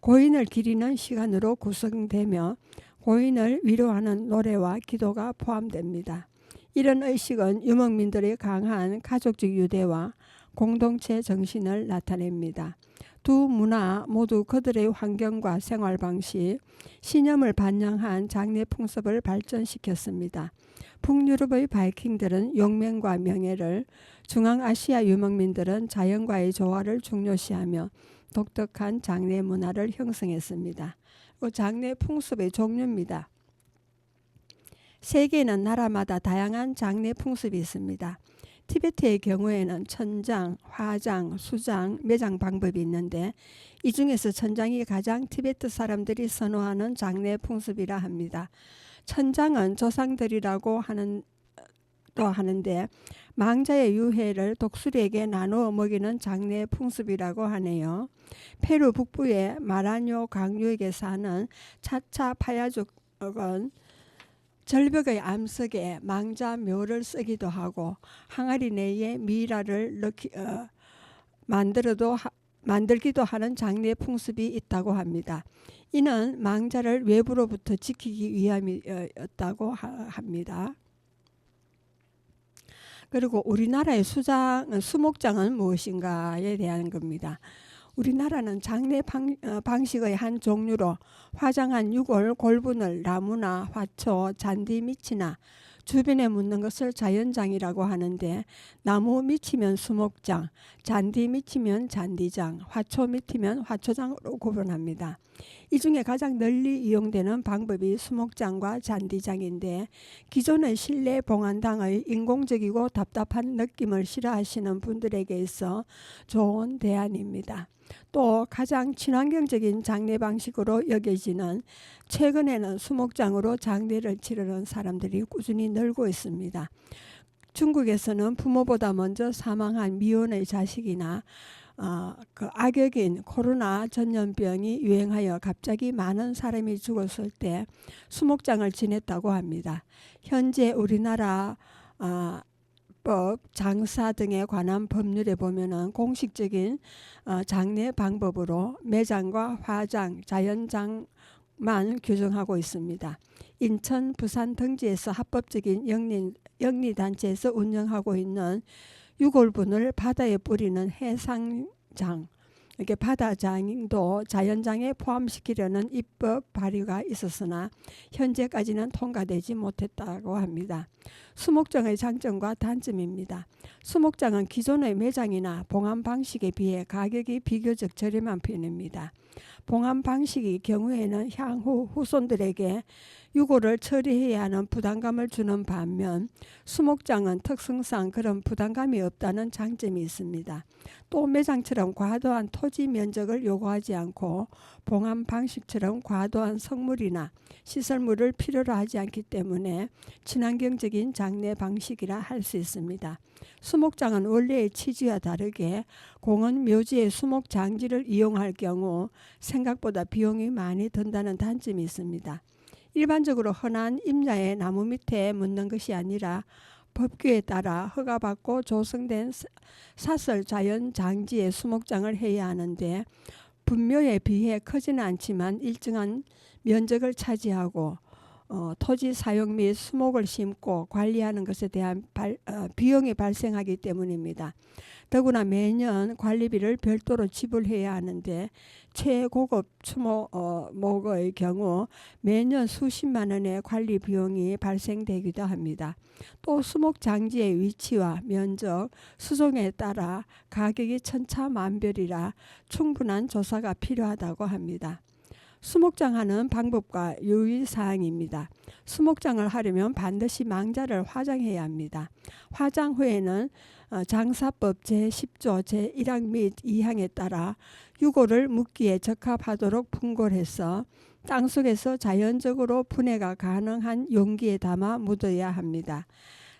고인을 기리는 시간으로 구성되며 고인을 위로하는 노래와 기도가 포함됩니다. 이런 의식은 유목민들의 강한 가족적 유대와 공동체 정신을 나타냅니다. 두 문화 모두 그들의 환경과 생활 방식, 신념을 반영한 장례 풍습을 발전시켰습니다. 북유럽의 바이킹들은 용맹과 명예를, 중앙아시아 유목민들은 자연과의 조화를 중요시하며 독특한 장례 문화를 형성했습니다. 장례 풍습의 종류입니다. 세계에는 나라마다 다양한 장례 풍습이 있습니다. 티베트의 경우에는 천장, 화장, 수장, 매장 방법이 있는데, 이 중에서 천장이 가장 티베트 사람들이 선호하는 장례 풍습이라 합니다. 천장은 조상들이라고 하는데 망자의 유해를 독수리에게 나누어 먹이는 장례 풍습이라고 하네요. 페루 북부의 마라뇨 강유역에 사는 차차 파야족은 절벽의 암석에 망자 묘를 쓰기도 하고 항아리 내에 미이라를 만들기도 하는 장례 풍습이 있다고 합니다. 이는 망자를 외부로부터 지키기 위함이었다고 합니다. 그리고 우리나라의 수목장은 무엇인가에 대한 겁니다. 우리나라는 장례 방식의 한 종류로 화장한 유골, 골분을 나무나 화초, 잔디 밑이나 주변에 묻는 것을 자연장이라고 하는데, 나무 밑이면 수목장, 잔디 밑이면 잔디장, 화초 밑이면 화초장으로 구분합니다. 이 중에 가장 널리 이용되는 방법이 수목장과 잔디장인데, 기존의 실내 봉안당의 인공적이고 답답한 느낌을 싫어하시는 분들에게 있어 좋은 대안입니다. 또 가장 친환경적인 장례 방식으로 여겨지는, 최근에는 수목장으로 장례를 치르는 사람들이 꾸준히 늘고 있습니다. 중국에서는 부모보다 먼저 사망한 미혼의 자식이나 악역인 코로나 전염병이 유행하여 갑자기 많은 사람이 죽었을 때 수목장을 지냈다고 합니다. 현재 우리나라 법, 장사 등에 관한 법률에 보면은 공식적인 장례 방법으로 매장과 화장, 자연장만 규정하고 있습니다. 인천, 부산 등지에서 합법적인 영리단체에서 운영하고 있는 유골분을 바다에 뿌리는 해상장, 이렇게 바다장도 자연장에 포함시키려는 입법 발의가 있었으나 현재까지는 통과되지 못했다고 합니다. 수목장의 장점과 단점입니다. 수목장은 기존의 매장이나 봉안 방식에 비해 가격이 비교적 저렴한 편입니다. 봉안 방식의 경우에는 향후 후손들에게 유골을 처리해야 하는 부담감을 주는 반면, 수목장은 특성상 그런 부담감이 없다는 장점이 있습니다. 또 매장처럼 과도한 토지 면적을 요구하지 않고 봉안 방식처럼 과도한 성물이나 시설물을 필요로 하지 않기 때문에 친환경적인 장례 방식이라 할 수 있습니다. 수목장은 원래의 취지와 다르게 공원 묘지의 수목 장지를 이용할 경우 생각보다 비용이 많이 든다는 단점이 있습니다. 일반적으로 흔한 임야의 나무 밑에 묻는 것이 아니라 법규에 따라 허가받고 조성된 사설 자연 장지에 수목장을 해야 하는데, 분묘에 비해 크지는 않지만 일정한 면적을 차지하고 토지 사용 및 수목을 심고 관리하는 것에 대한 비용이 발생하기 때문입니다. 더구나 매년 관리비를 별도로 지불해야 하는데 최고급 추목의 경우 매년 수십만 원의 관리 비용이 발생되기도 합니다. 또 수목 장지의 위치와 면적, 수종에 따라 가격이 천차만별이라 충분한 조사가 필요하다고 합니다. 수목장 하는 방법과 유의사항입니다. 수목장을 하려면 반드시 망자를 화장해야 합니다. 화장 후에는 장사법 제10조 제1항 및 2항에 따라 유골을 묻기에 적합하도록 분골해서 땅속에서 자연적으로 분해가 가능한 용기에 담아 묻어야 합니다.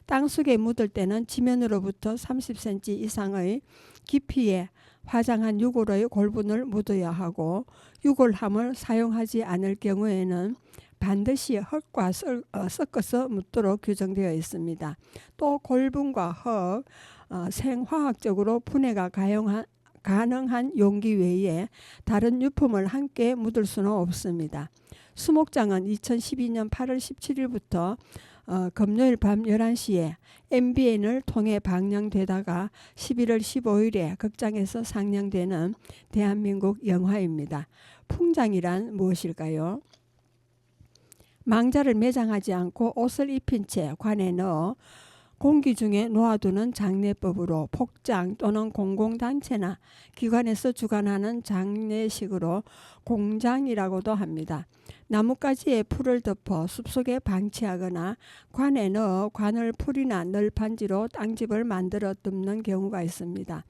땅속에 묻을 때는 지면으로부터 30cm 이상의 깊이에 화장한 유골의 골분을 묻어야 하고 유골함을 사용하지 않을 경우에는 반드시 흙과 섞어서 묻도록 규정되어 있습니다. 또 골분과 흙, 생화학적으로 분해가 가능한 용기 외에 다른 유품을 함께 묻을 수는 없습니다. 수목장은 2012년 8월 17일부터 금요일 밤 11시에 MBN을 통해 방영되다가 11월 15일에 극장에서 상영되는 대한민국 영화입니다. 풍장이란 무엇일까요? 망자를 매장하지 않고 옷을 입힌 채 관에 넣어 공기 중에 놓아두는 장례법으로 복장 또는 공공단체나 기관에서 주관하는 장례식으로 공장이라고도 합니다. 나뭇가지에 풀을 덮어 숲속에 방치하거나 관에 넣어 관을 풀이나 널판지로 땅집을 만들어 덮는 경우가 있습니다.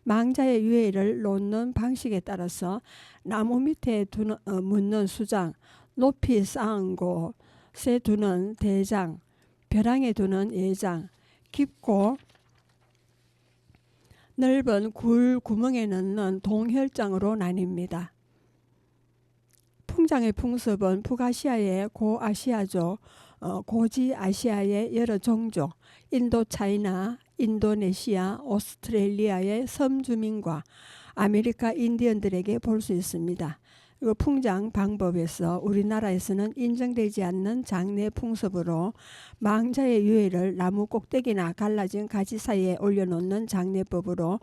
망자의 유해를 놓는 방식에 따라서 나무 밑에 묻는 수장, 높이 쌓은 곳에 두는 대장, 벼랑에 두는 예장, 깊고 넓은 굴 구멍에 넣는 동혈장으로 나뉩니다. 풍장의 풍습은 북아시아의 고아시아족, 고지아시아의 여러 종족, 인도차이나, 인도네시아, 오스트레일리아의 섬주민과 아메리카 인디언들에게 볼 수 있습니다. 풍장 방법에서 우리나라에서는 인정되지 않는 장례 풍습으로 망자의 유해를 나무 꼭대기나 갈라진 가지 사이에 올려놓는 장례법으로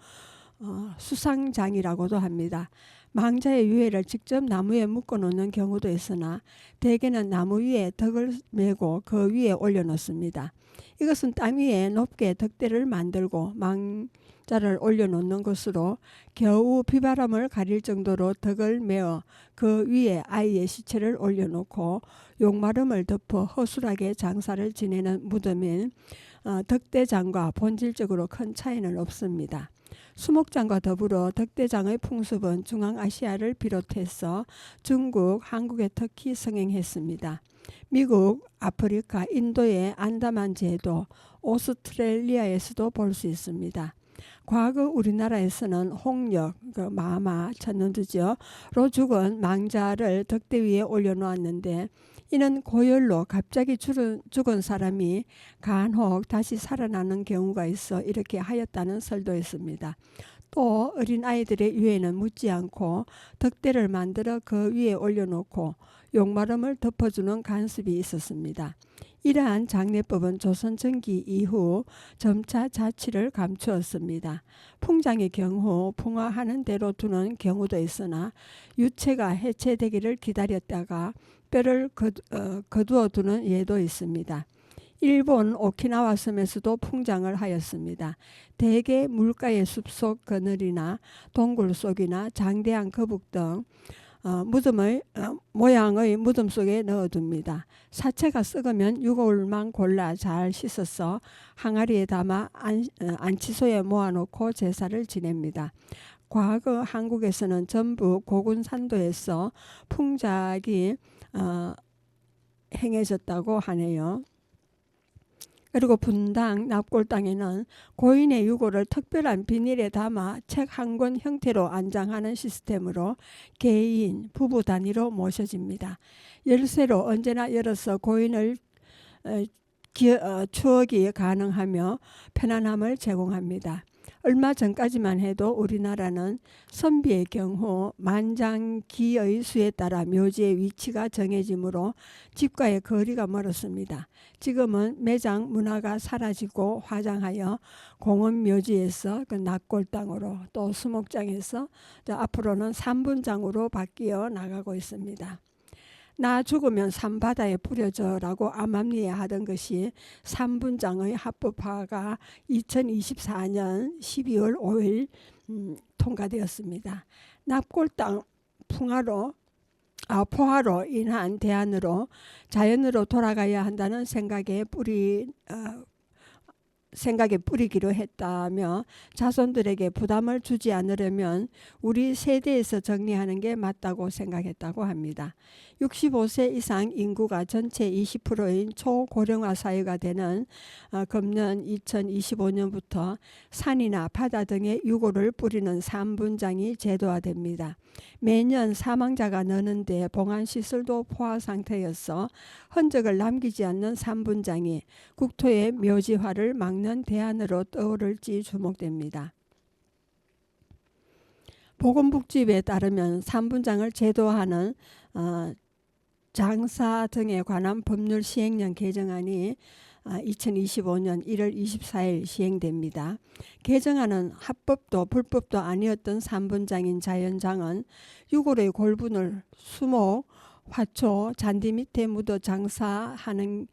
수상장이라고도 합니다. 망자의 유해를 직접 나무에 묶어놓는 경우도 있으나 대개는 나무 위에 덕을 메고 그 위에 올려놓습니다. 이것은 땅 위에 높게 덕대를 만들고 망자를 올려놓는 것으로 겨우 비바람을 가릴 정도로 덕을 메어 그 위에 아이의 시체를 올려놓고 용마름을 덮어 허술하게 장사를 지내는 무덤인 덕대장과 본질적으로 큰 차이는 없습니다. 수목장과 더불어 덕대장의 풍습은 중앙아시아를 비롯해서 중국, 한국에 특히 성행했습니다. 미국, 아프리카, 인도의 안다만 제도, 오스트레일리아에서도 볼 수 있습니다. 과거 우리나라에서는 홍역, 마마, 천년두지로 죽은 망자를 덕대 위에 올려놓았는데 이는 고열로 갑자기 죽은 사람이 간혹 다시 살아나는 경우가 있어 이렇게 하였다는 설도 있습니다. 또 어린 아이들의 유해는 묻지 않고 덕대를 만들어 그 위에 올려놓고 용마름을 덮어주는 간습이 있었습니다. 이러한 장례법은 조선 전기 이후 점차 자취를 감추었습니다. 풍장의 경우 풍화하는 대로 두는 경우도 있으나 유체가 해체되기를 기다렸다가 뼈를 거두어 두는 예도 있습니다. 일본 오키나와 섬에서도 풍장을 하였습니다. 대개 물가의 숲속 그늘이나 동굴 속이나 장대한 거북 등 무덤의 모양의 무덤 속에 넣어둡니다. 사체가 썩으면 유골만 골라 잘 씻어서 항아리에 담아 안치소에 모아놓고 제사를 지냅니다. 과거 한국에서는 전북 고군산도에서 풍작이 행해졌다고 하네요. 그리고 분당 납골 땅에는 고인의 유골을 특별한 비닐에 담아 책 한 권 형태로 안장하는 시스템으로 개인, 부부 단위로 모셔집니다. 열쇠로 언제나 열어서 고인을 추억이 가능하며 편안함을 제공합니다. 얼마 전까지만 해도 우리나라는 선비의 경우 만장기의 수에 따라 묘지의 위치가 정해지므로 집과의 거리가 멀었습니다. 지금은 매장 문화가 사라지고 화장하여 공원 묘지에서 그 낙골당으로 또 수목장에서 앞으로는 산분장으로 바뀌어 나가고 있습니다. 나 죽으면 산바다에 뿌려져라고 암암리에 하던 것이 산분장의 합법화가 2024년 12월 5일 통과되었습니다. 납골당 포화로 인한 대안으로 자연으로 돌아가야 한다는 생각에 뿌리기로 했다며 자손들에게 부담을 주지 않으려면 우리 세대에서 정리하는 게 맞다고 생각했다고 합니다. 65세 이상 인구가 전체 20%인 초고령화 사회가 되는 금년 2025년부터 산이나 바다 등에 유골을 뿌리는 산분장이 제도화됩니다. 매년 사망자가 느는데 봉안시설도 포화 상태여서 흔적을 남기지 않는 산분장이 국토의 묘지화를 막는 대안으로 떠오를지 주목됩니다. 보건복지부에 따르면 산분장을 제도화하는 장사 등에 관한 법률 시행령 개정안이 2025년 1월 24일 시행됩니다. 개정안은 합법도 불법도 아니었던 산분장인 자연장은 유골의 골분을 수목, 화초, 잔디 밑에 묻어 장사하는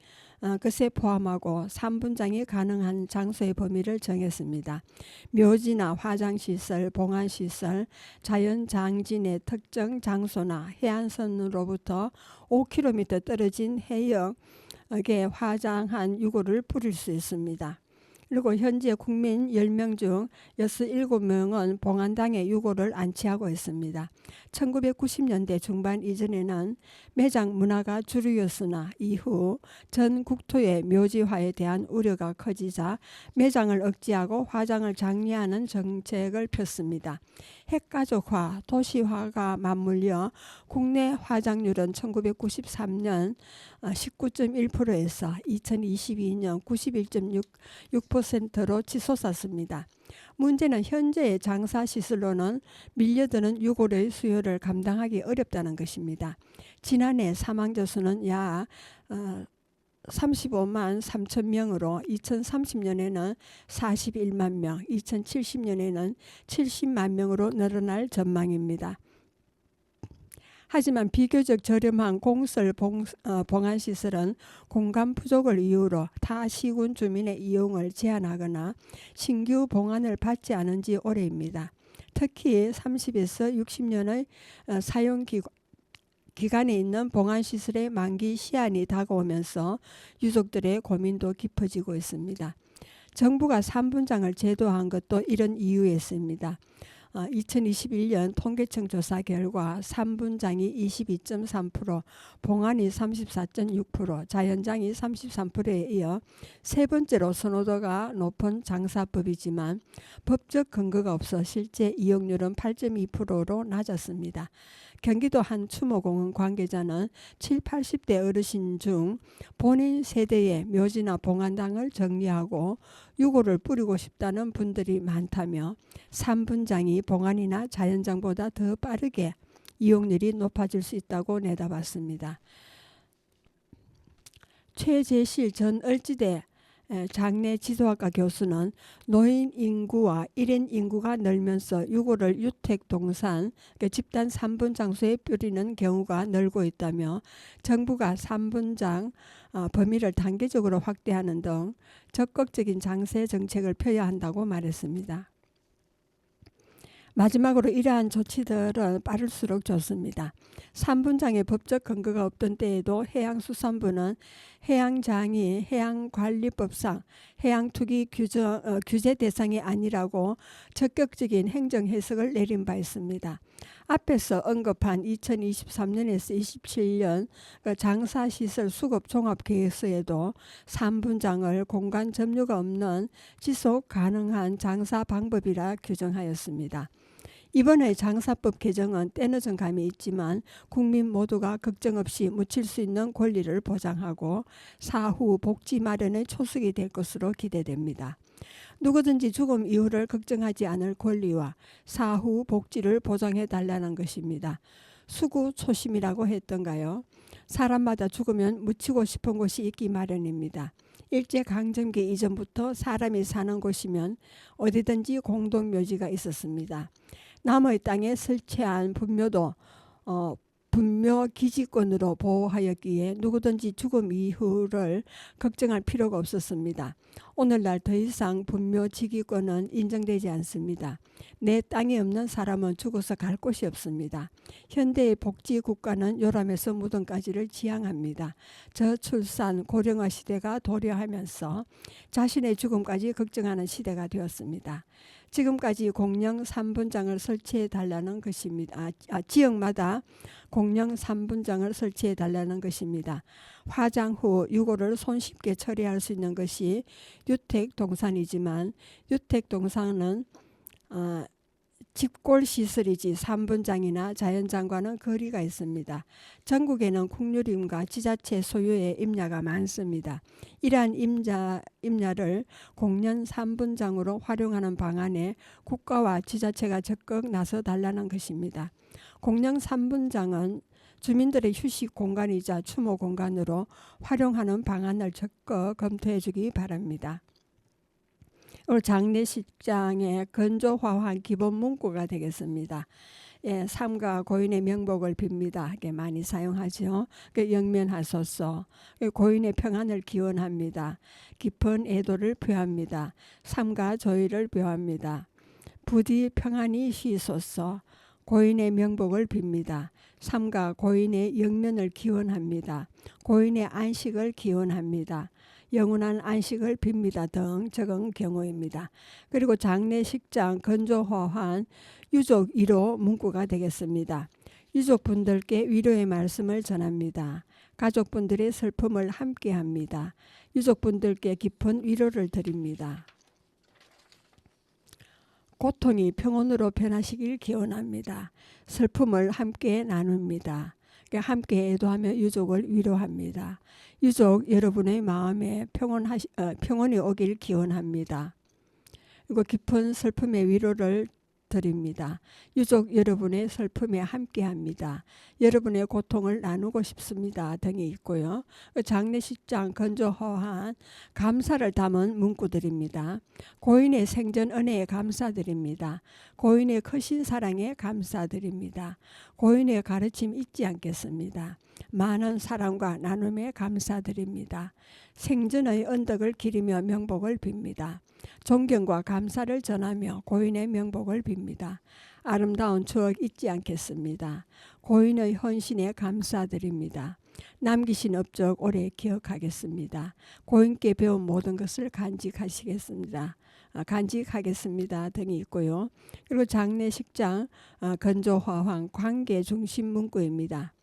것에 포함하고 산분장이 가능한 장소의 범위를 정했습니다. 묘지나 화장시설, 봉안시설, 자연장진의 특정 장소나 해안선으로부터 5km 떨어진 해역에 화장한 유골을 뿌릴 수 있습니다. 그리고 현재 국민 10명 중 67명은 봉안당에 유골을 안치하고 있습니다. 1990년대 중반 이전에는 매장 문화가 주류였으나 이후 전 국토의 묘지화에 대한 우려가 커지자 매장을 억제하고 화장을 장려하는 정책을 폈습니다. 핵가족화, 도시화가 맞물려 국내 화장률은 1993년 19.1%에서 2022년 91.6%로 치솟았습니다. 문제는 현재의 장사시설로는 밀려드는 유골의 수요를 감당하기 어렵다는 것입니다. 지난해 사망자 수는 약 35만 3천 명으로 2030년에는 41만 명, 2070년에는 70만 명으로 늘어날 전망입니다. 하지만 비교적 저렴한 공설 봉안시설은 공간 부족을 이유로 타 시군 주민의 이용을 제한하거나 신규 봉안을 받지 않은 지 오래입니다. 특히 30에서 60년의 사용 기간에 있는 봉안시설의 만기 시한이 다가오면서 유족들의 고민도 깊어지고 있습니다. 정부가 산분장을 제도화한 것도 이런 이유였습니다. 2021년 통계청 조사 결과 산분장이 22.3%, 봉안이 34.6%, 자연장이 33%에 이어 세 번째로 선호도가 높은 장사법이지만 법적 근거가 없어 실제 이용률은 8.2%로 낮았습니다. 경기도 한 추모공원 관계자는 7, 80대 어르신 중 본인 세대의 묘지나 봉안당을 정리하고 유골을 뿌리고 싶다는 분들이 많다며 산분장이 봉안이나 자연장보다 더 빠르게 이용률이 높아질 수 있다고 내다봤습니다. 최재실 전 을지대 장내 지도학과 교수는 노인 인구와 1인 인구가 늘면서 유골을 유택 동산, 집단 산분 장소에 뿌리는 경우가 늘고 있다며 정부가 산분장 범위를 단계적으로 확대하는 등 적극적인 장세 정책을 펴야 한다고 말했습니다. 마지막으로 이러한 조치들은 빠를수록 좋습니다. 산분장의 법적 근거가 없던 때에도 해양수산부는 해양장이 해양관리법상 해양투기 규제 대상이 아니라고 적극적인 행정 해석을 내린 바 있습니다. 앞에서 언급한 2023년에서 27년 장사시설 수급종합계획서에도 산분장을 공간 점유가 없는 지속 가능한 장사 방법이라 규정하였습니다. 이번의 장사법 개정은 때늦은 감이 있지만 국민 모두가 걱정 없이 묻힐 수 있는 권리를 보장하고 사후 복지 마련의 초석이 될 것으로 기대됩니다. 누구든지 죽음 이후를 걱정하지 않을 권리와 사후 복지를 보장해 달라는 것입니다. 수구초심이라고 했던가요? 사람마다 죽으면 묻히고 싶은 곳이 있기 마련입니다. 일제강점기 이전부터 사람이 사는 곳이면 어디든지 공동묘지가 있었습니다. 남의 땅에 설치한 분묘도 분묘 기지권으로 보호하였기에 누구든지 죽음 이후를 걱정할 필요가 없었습니다. 오늘날 더 이상 분묘 지기권은 인정되지 않습니다. 내 땅이 없는 사람은 죽어서 갈 곳이 없습니다. 현대의 복지 국가는 요람에서 무덤까지를 지향합니다. 저출산 고령화 시대가 도래하면서 자신의 죽음까지 걱정하는 시대가 되었습니다. 지금까지 공령 3분장을 설치해 달라는 것입니다. 지역마다 공령 3분장을 설치해 달라는 것입니다. 화장 후 유골을 손쉽게 처리할 수 있는 것이 유택동산이지만 유택동산은 집골시설이지 3분장이나 자연장과는 거리가 있습니다. 전국에는 국유림과 지자체 소유의 임야가 많습니다. 이러한 임야를 공연 3분장으로 활용하는 방안에 국가와 지자체가 적극 나서 달라는 것입니다. 공연 3분장은 주민들의 휴식 공간이자 추모 공간으로 활용하는 방안을 적극 검토해 주기 바랍니다. 장례식장의 건조화환 기본 문구가 되겠습니다. 삼가 고인의 명복을 빕니다. 이게 많이 사용하죠. 영면하소서. 고인의 평안을 기원합니다. 깊은 애도를 표합니다. 삼가 조의를 표합니다. 부디 평안히 쉬소서. 고인의 명복을 빕니다. 삼가 고인의 영면을 기원합니다. 고인의 안식을 기원합니다. 영원한 안식을 빕니다 등 적은 경우입니다. 그리고 장례식장 건조화환 유족 위로 문구가 되겠습니다. 유족분들께 위로의 말씀을 전합니다. 가족분들의 슬픔을 함께합니다. 유족분들께 깊은 위로를 드립니다. 고통이 평온으로 변하시길 기원합니다. 슬픔을 함께 나눕니다. 함께 애도하며 유족을 위로합니다. 유족 여러분의 마음에 평온이 오길 기원합니다. 그리고 깊은 슬픔의 위로를 드립니다. 유족 여러분의 슬픔에 함께합니다. 여러분의 고통을 나누고 싶습니다 등이 있고요. 장례식장 건조화환 감사를 담은 문구들입니다. 고인의 생전 은혜에 감사드립니다. 고인의 크신 사랑에 감사드립니다. 고인의 가르침 잊지 않겠습니다. 많은 사랑과 나눔에 감사드립니다. 생전의 언덕을 기리며 명복을 빕니다. 존경과 감사를 전하며 고인의 명복을 빕니다. 아름다운 추억 잊지 않겠습니다. 고인의 헌신에 감사드립니다. 남기신 업적 오래 기억하겠습니다. 고인께 배운 모든 것을 간직하겠습니다 등이 있고요. 그리고 장례식장 건조화환 관계 중심 문구입니다.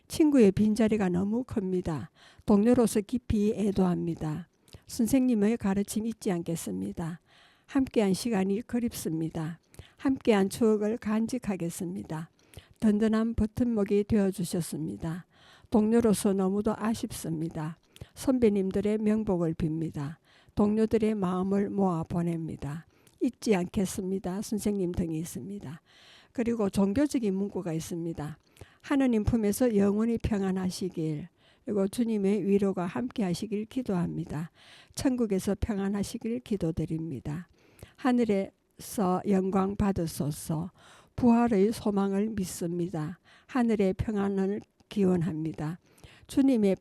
친구의 빈자리가 너무 큽니다. 동료로서 깊이 애도합니다. 선생님의 가르침 잊지 않겠습니다. 함께한 시간이 그립습니다. 함께한 추억을 간직하겠습니다. 든든한 버팀목이 되어주셨습니다. 동료로서 너무도 아쉽습니다. 선배님들의 명복을 빕니다. 동료들의 마음을 모아 보냅니다. 잊지 않겠습니다. 선생님 등이 있습니다. 그리고 종교적인 문구가 있습니다. 하느님 품에서 영원히 평안하시길, 그리고 주님의 위로가 함께 하시길 기도합니다. 천국에서 평안하시길 기도드립니다. 하늘에서 영광 받으소서. 부활의 소망을 믿습니다. 하늘의 평안을 기원합니다. 주님의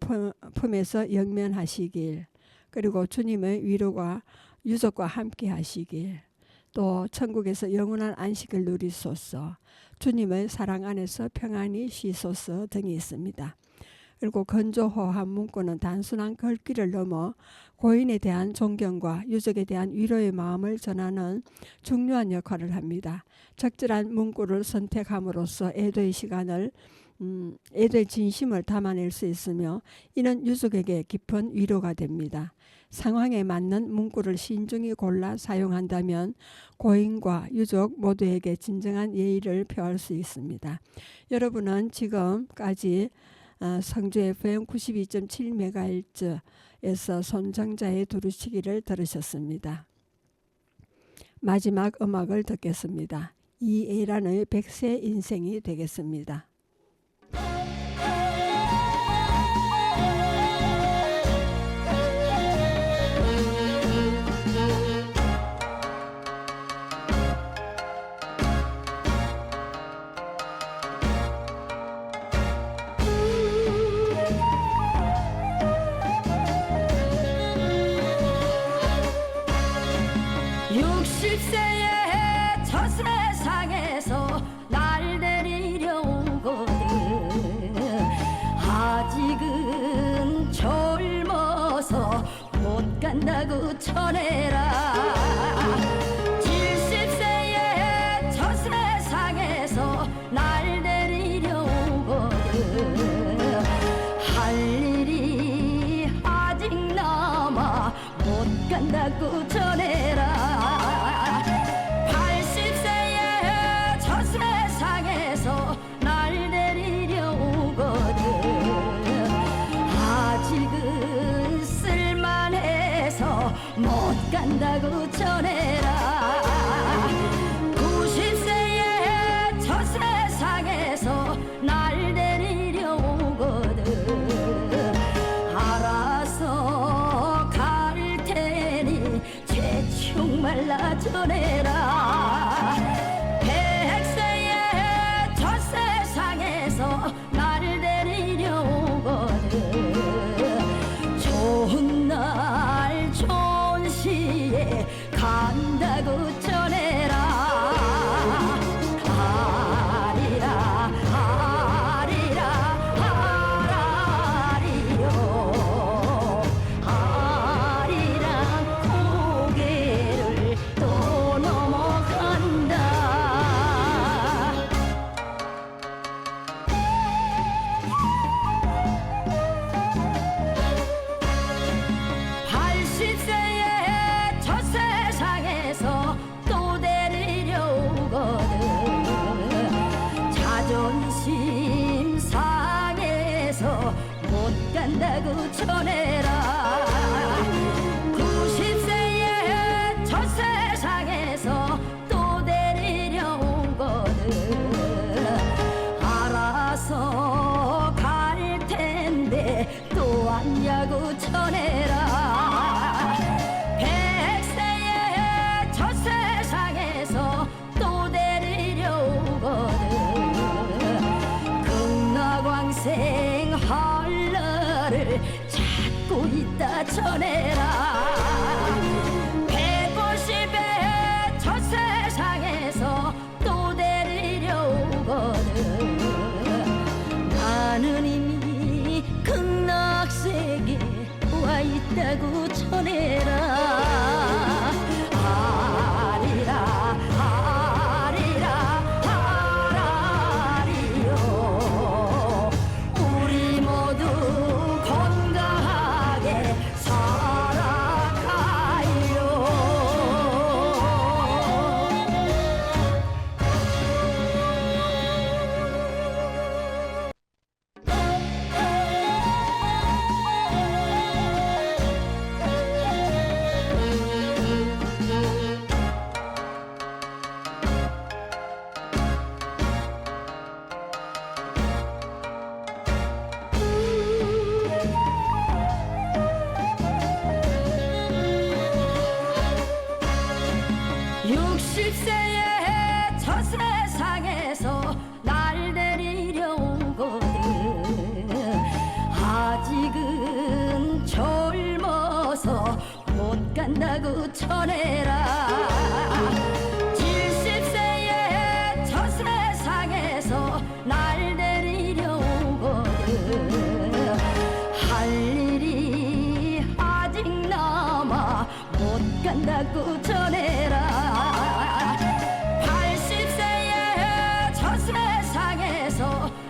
품에서 영면하시길, 그리고 주님의 위로가 유족과 함께 하시길, 또 천국에서 영원한 안식을 누리소서. 주님의 사랑 안에서 평안히 쉬소서 등이 있습니다. 그리고 건조화환 문구는 단순한 글귀를 넘어 고인에 대한 존경과 유족에 대한 위로의 마음을 전하는 중요한 역할을 합니다. 적절한 문구를 선택함으로써 애도의 시간을 애도의 진심을 담아낼 수 있으며 이는 유족에게 깊은 위로가 됩니다. 상황에 맞는 문구를 신중히 골라 사용한다면 고인과 유족 모두에게 진정한 예의를 표할 수 있습니다. 여러분은 지금까지 성주 FM 92.7MHz에서 손정자의 두루치기를 들으셨습니다. 마지막 음악을 듣겠습니다. 이애란의 백세 인생이 되겠습니다. 저 세상에서 날 데리려 오거든. 아직은 젊어서 못 간다고 전해라. 70세에 저 세상에서 날 데리려 오거든. 할 일이 아직 남아 못 간다고 전해라. 날 데리려 오거든. 아직은 쓸만해서 못 간다고 전해라. 90세에 저 세상에서 날 데리려 오거든. 알아서 갈 테니 재촉 말라 전해라. 날 데리려 오거든. 좋은 날 좋은 시에 간다고 전해라. 아리라 아리라 아라리요. 아리랑 고개를 또 넘어간다. 80세에 저 세상에서 또 데리려 오거든. 자존심 상해서 못 간다고 전해라. 90세에 저 세상에서 또 데리려 오거든. 알아서 갈 텐데 또 왔냐고 전해라. 100세에 저 세상에서 또 데리려 오거든. 극락왕생 할 날을 찾고 있다 전해라. 150에 저 세상에서 또 데리려 오거든. 나는 이미 극락세계 와 있다고 전해라. 아리라 아리라 아라리요. 우리 모두 건강하게 살아가요. 저 세상에서 날 데리려 오거든. 아직은 젊어서 못 간다고 전해라. 70세에 저 세상에서 날 데리려 오거든. 할 일이 아직 남아 못 간다고 전해라.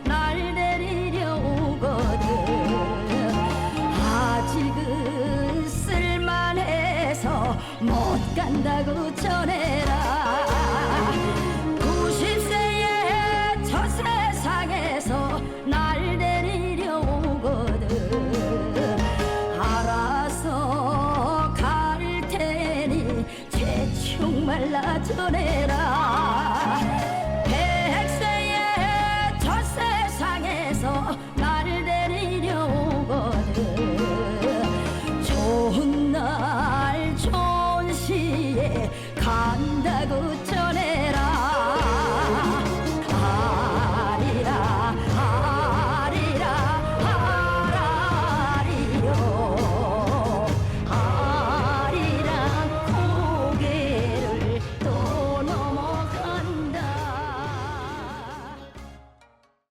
날 데리려 오거든. 아직은 쓸만해서 못 간다고 전해라. 90세에 저 세상에서 날 데리려 오거든. 알아서 갈 테니 재촉 말라 전해서